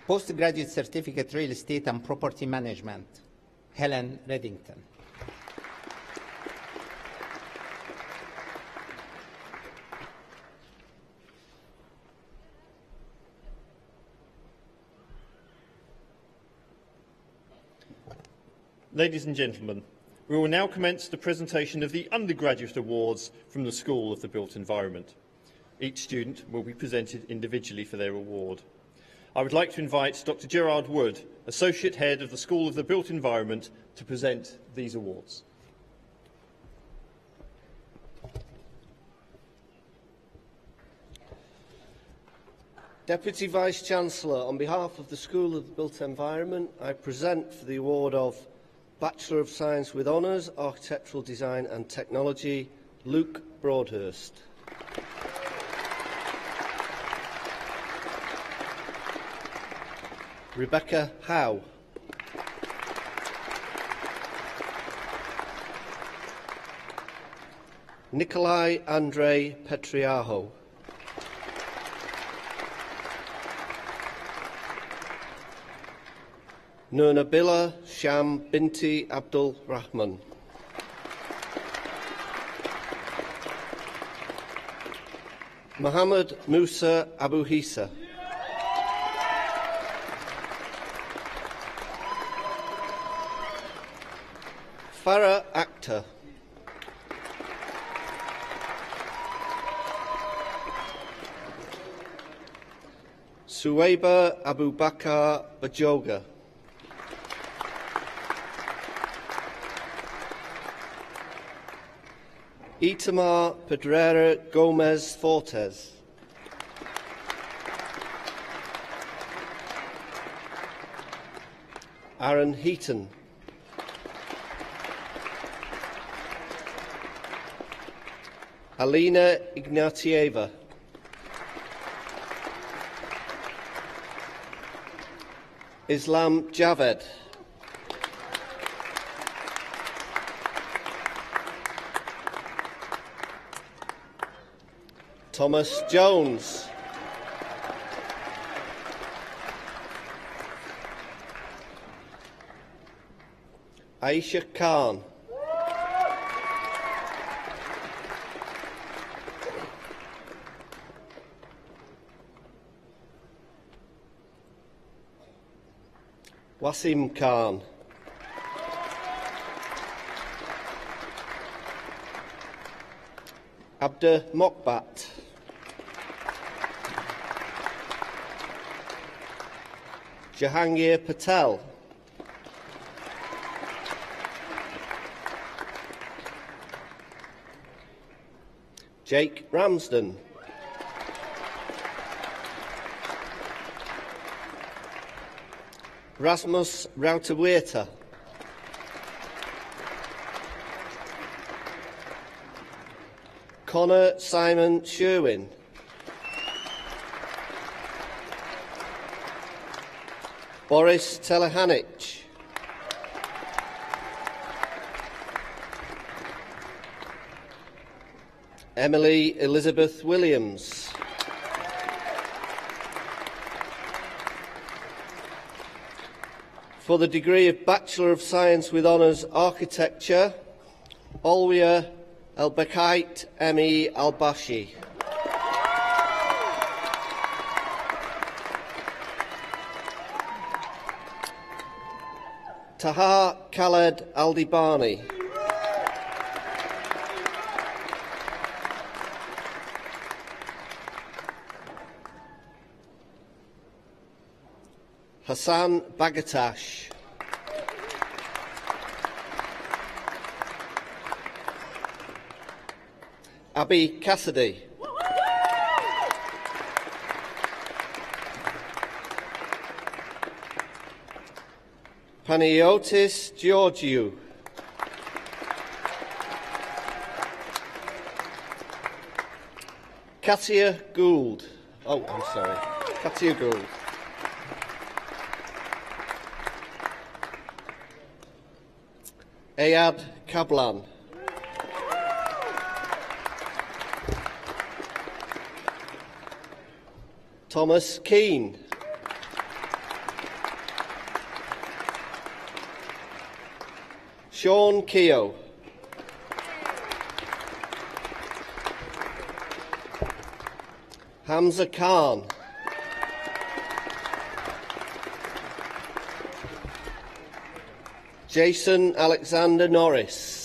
Postgraduate Certificate Real Estate and Property Management, Helen Reddington. Ladies and gentlemen, we will now commence the presentation of the Undergraduate Awards from the School of the Built Environment. Each student will be presented individually for their award. I would like to invite Dr. Gerard Wood, Associate Head of the School of the Built Environment, to present these awards. Deputy Vice-chancellor, on behalf of the School of the Built Environment, I present for the award of Bachelor of Science with Honours, Architectural Design and Technology, Luke Broadhurst. Rebecca Howe. Nikolai Andrei Petriaho. Nurnabila Sham Binti Abdul Rahman. Mohammed Musa Abu Hisa. Farah Akhtar. Suwaiba Abu Bakar Bajoga. Itamar Pedrera Gomez Fortes. Aaron Heaton. Alina Ignatieva. Islam Javed. Thomas Jones. Aisha Khan. Wasim Khan. Abdur Mokbat. Jahangir Patel. Jake Ramsden. Rasmus Rauterweerter. Connor Simon Sherwin. Boris Telehanic. Emily Elizabeth Williams. For the degree of Bachelor of Science with Honours Architecture, Olwia Elbekait Emi Albashi. Taha Khaled Aldibani. Hassan Bagatash. Abby Cassidy. Panagiotis Georgiou. Katia Gould. Oh, I'm sorry. Katia Gould. Ayad Kablan. Thomas Keane. Sean Keogh. Hamza Khan. Jason Alexander Norris.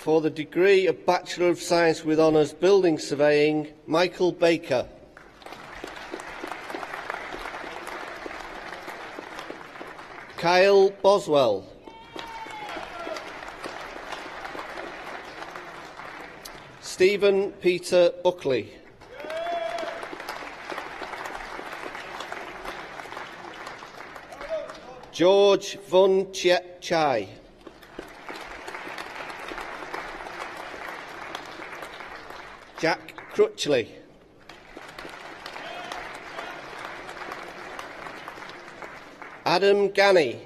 For the degree of Bachelor of Science with Honours Building Surveying, Michael Baker. Kyle Boswell. Stephen Peter Buckley. George Vun Chiet Chai. Jack Crutchley. Adam Ganny.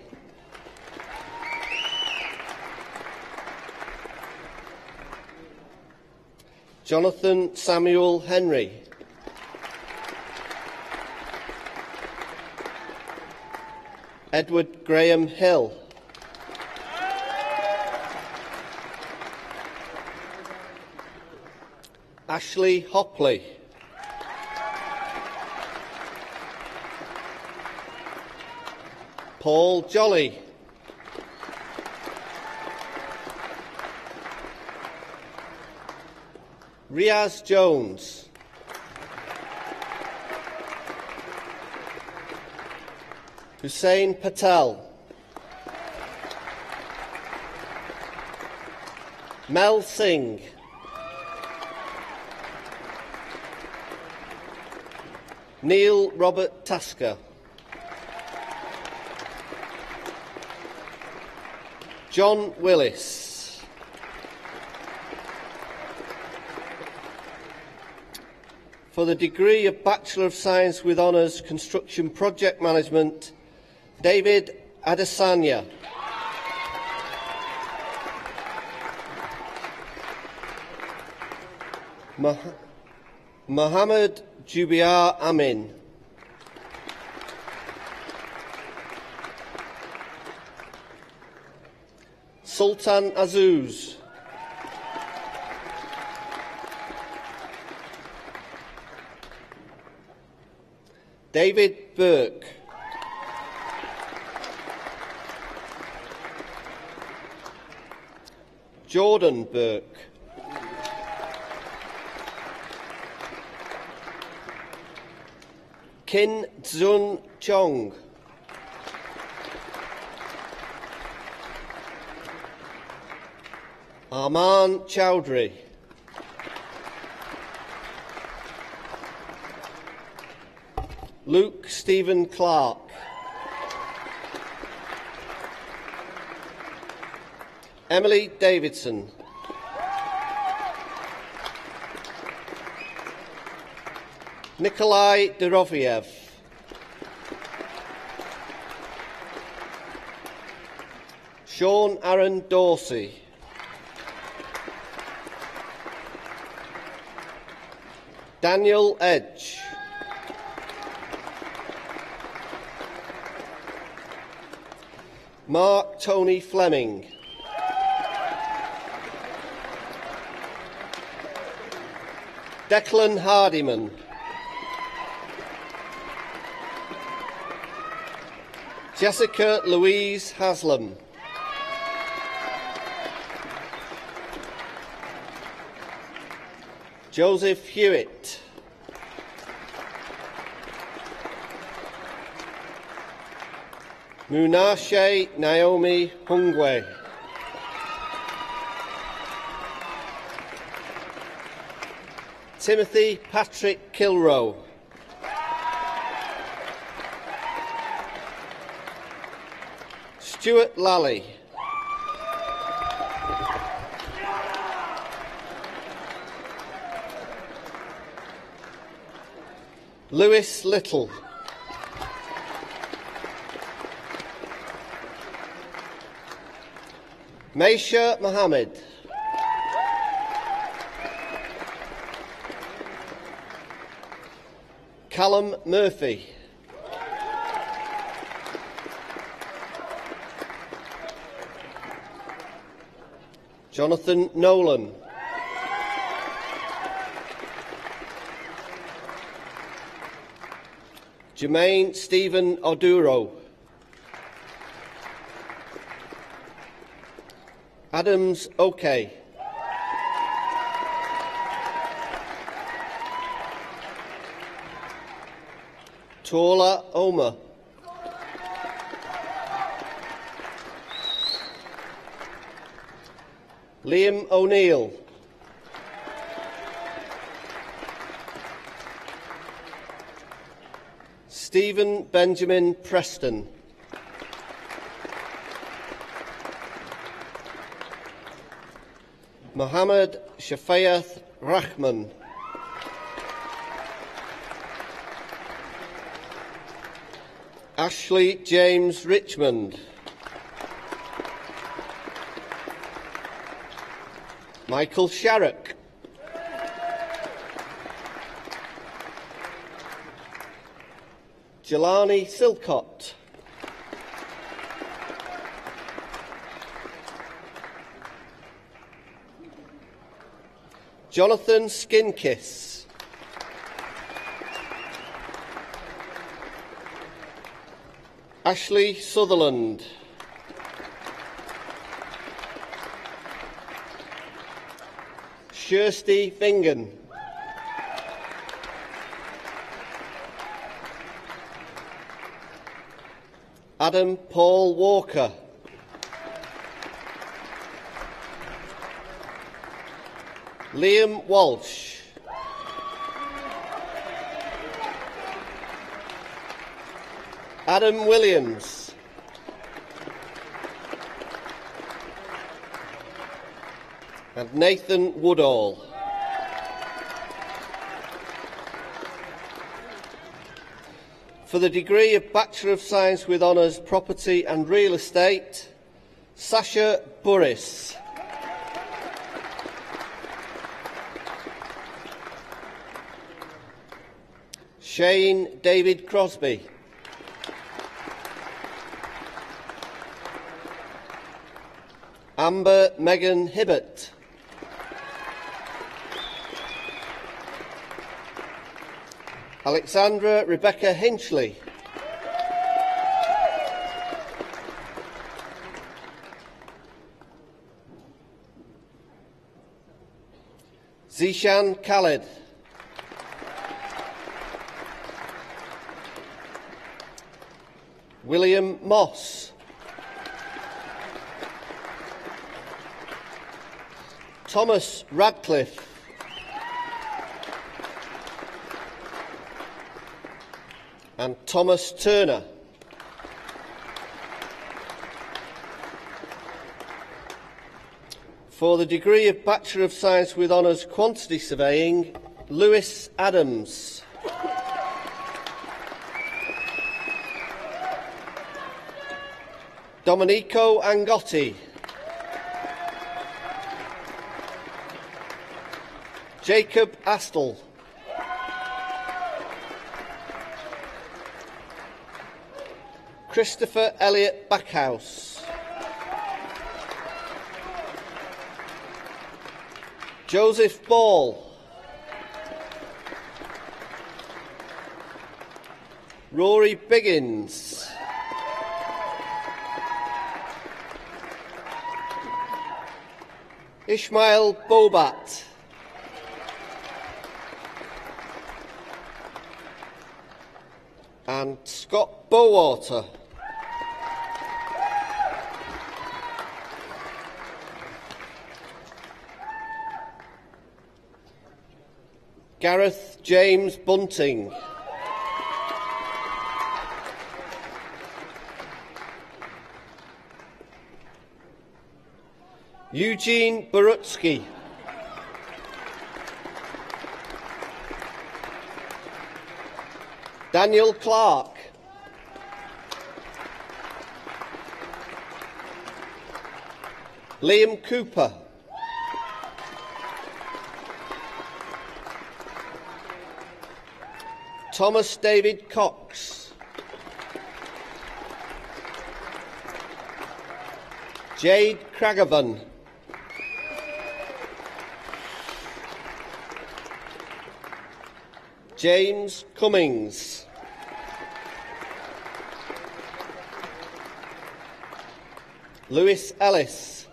Jonathan Samuel Henry. Edward Graham Hill. Ashley Hopley. Paul Jolly. Riaz Jones. Hussein Patel. Mel Singh. Neil Robert Tasker. John Willis. For the degree of Bachelor of Science with Honours Construction Project Management, David Adesanya. Mohammed Jubiar Amin. Sultan Azuz. David Burke. Jordan Burke. Kin Zun Chong. Arman Chowdhury. Luke Stephen Clark. Emily Davidson. Nikolai Doroviev. Sean Aaron Dorsey. Daniel Edge. Mark Tony Fleming. Declan Hardiman. Jessica Louise Haslam. Joseph Hewitt. Munashe Naomi Hungwe. Timothy Patrick Kilroe. Stuart Lally. Lewis Little. Maisha Mohammed. Callum Murphy. Jonathan Nolan. Jermaine Stephen Oduro. Adams Oke. Tola Oma. Liam O'Neill. Stephen Benjamin Preston. Mohammed Shafayat Rahman. Ashley James Richmond. Michael Sharrock. Jelani Silcott. Jonathan Skinkiss. Ashley Sutherland. Kirsty Fingan. Adam Paul Walker. Liam Walsh. Adam Williams. And Nathan Woodall. For the degree of Bachelor of Science with Honours Property and Real Estate, Sasha Burris. Shane David Crosby. Amber Megan Hibbert. Alexandra Rebecca Hinchley. Zishan Khaled. William Moss. Thomas Radcliffe. And Thomas Turner. For the degree of Bachelor of Science with Honours Quantity Surveying, Lewis Adams. Domenico Angotti. Jacob Astle. Christopher Elliott Backhouse. Joseph Ball. Rory Biggins. Ishmael Bobat. And Scott Bowater. Gareth James Bunting. Eugene Barutsky. Daniel Clark. Liam Cooper. Thomas David Cox. Jade Cragavan. James Cummings. Lewis Ellis.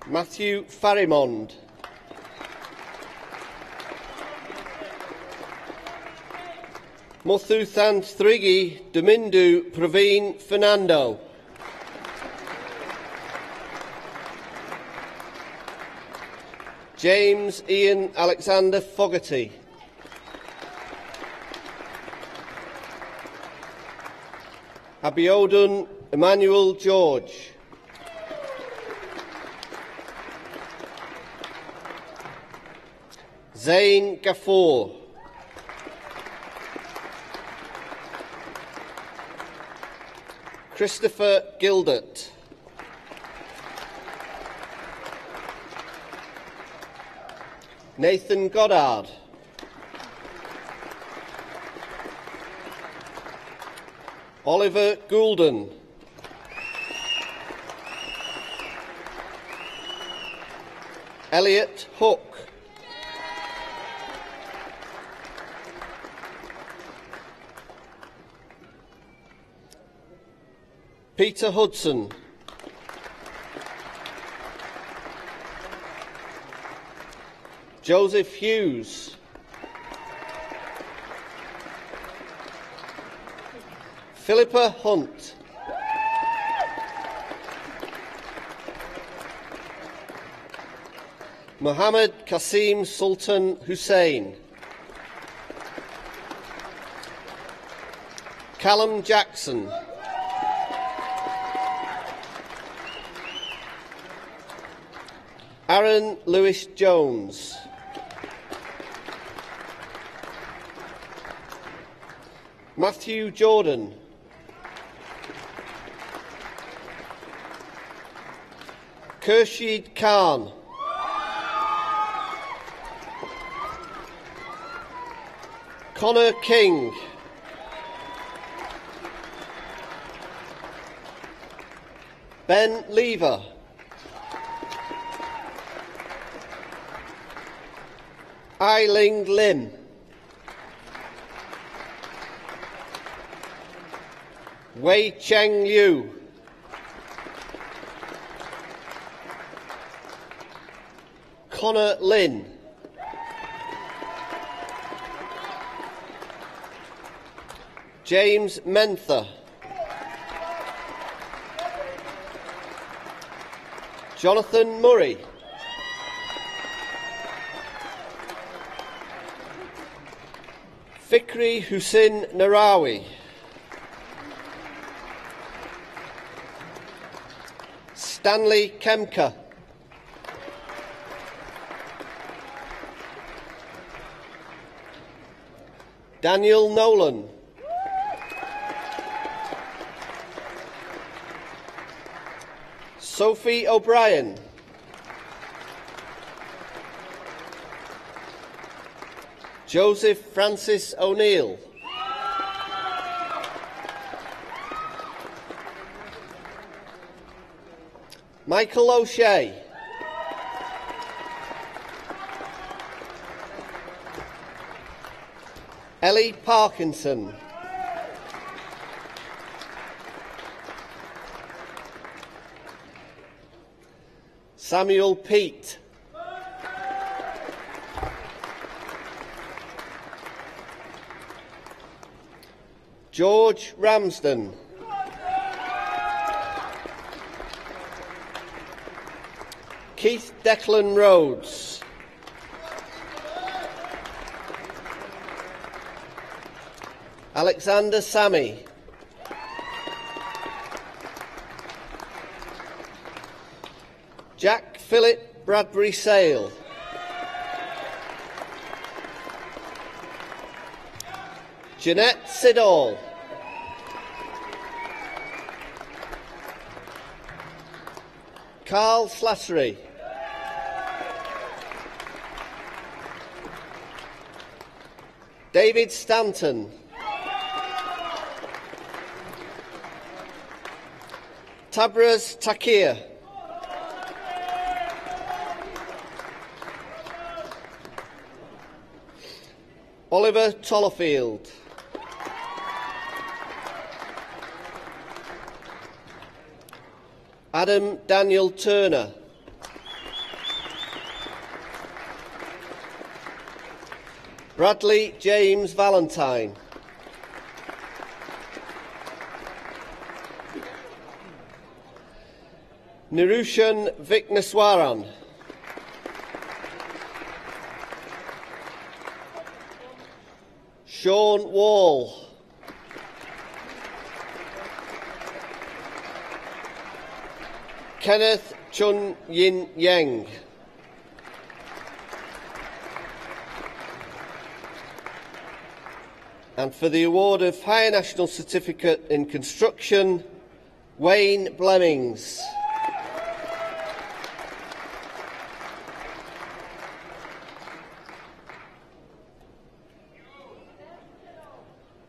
Matthew Farimond. Muthuthan Thrigi Domindu Praveen Fernando. James Ian Alexander Fogarty. Abiodun Emmanuel George. Zain Gaffour. Christopher Gildert. Nathan Goddard. Oliver Goulden. Elliot Hook. Peter Hudson. Joseph Hughes. Philippa Hunt. Mohammed Qasim Sultan Hussein. Callum Jackson. Aaron Lewis Jones. Matthew Jordan. Khurshid Khan. Connor King. Ben Lever. Ai-Ling Lim. Wei Cheng Liu. Connor Lin. James Mentha. Jonathan Murray. Fikri Hussein Narawi. Stanley Kemker. Daniel Nolan. Sophie O'Brien. Joseph Francis O'Neill. Michael O'Shea. Ellie Parkinson. Samuel Peat. George Ramsden. Keith Declan Rhodes. Alexander Sammy. Jack Philip Bradbury Sale. Jeanette Siddall. Carl Slattery. David Stanton. Tabraz Takir. Oliver Tollerfield. Adam Daniel Turner. Bradley James Valentine. Nirushan Vikneswaran. Sean Wall. Kenneth Chun Yin Yang. And for the award of Higher National Certificate in Construction, Wayne Blemmings.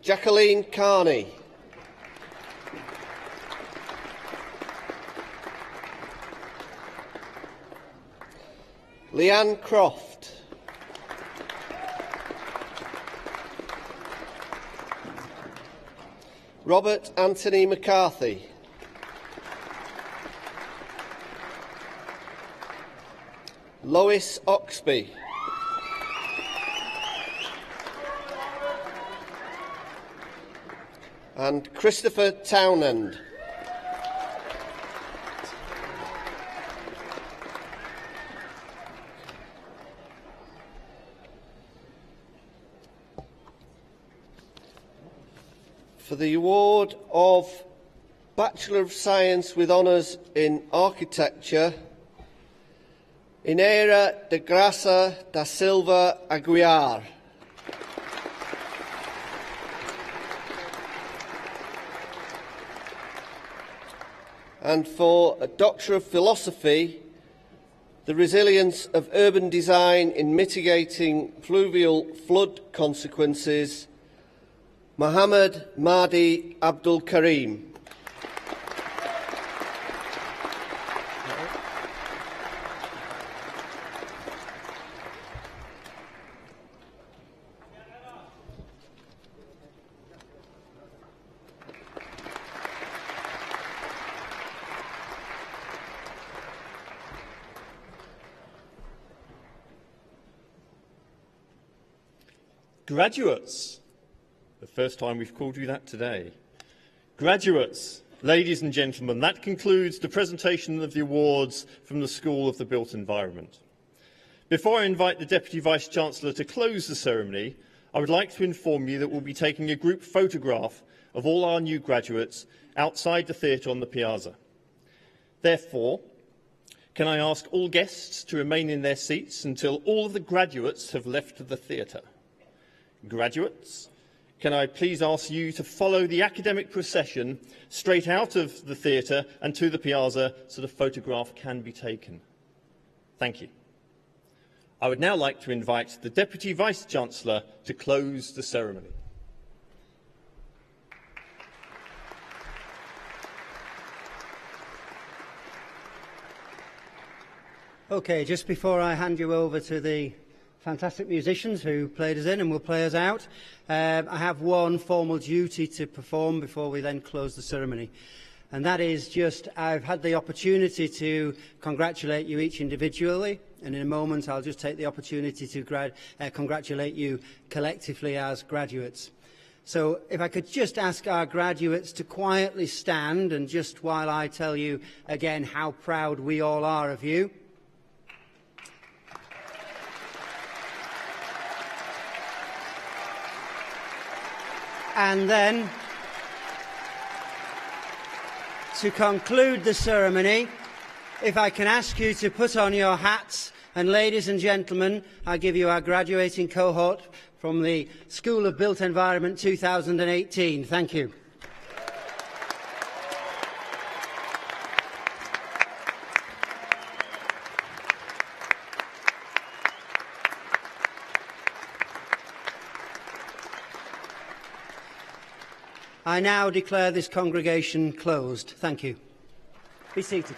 Jacqueline Carney. Leanne Croft. Robert Anthony McCarthy. Lois Oxby. And Christopher Townend. For the award of Bachelor of Science with Honours in Architecture, Inera de Graça da Silva Aguiar. And for a Doctor of Philosophy, the resilience of urban design in mitigating fluvial flood consequences, Mohammed Mahdi Abdul Karim. Graduates. The first time we've called you that today. Graduates, ladies and gentlemen, that concludes the presentation of the awards from the School of the Built Environment. Before I invite the Deputy Vice-Chancellor to close the ceremony, I would like to inform you that we'll be taking a group photograph of all our new graduates outside the theatre on the piazza. Therefore, can I ask all guests to remain in their seats until all of the graduates have left the theatre? Graduates, can I please ask you to follow the academic procession straight out of the theatre and to the piazza so the photograph can be taken? Thank you. I would now like to invite the Deputy Vice-Chancellor to close the ceremony. Okay, just before I hand you over to the fantastic musicians who played us in and will play us out, I have one formal duty to perform before we then close the ceremony. And that is just, I've had the opportunity to congratulate you each individually, and in a moment I'll just take the opportunity to congratulate you collectively as graduates. So if I could just ask our graduates to quietly stand, and just while I tell you again how proud we all are of you. And then, to conclude the ceremony, if I can ask you to put on your hats, and ladies and gentlemen, I give you our graduating cohort from the School of Built Environment 2018. Thank you. I now declare this congregation closed. Thank you. Be seated.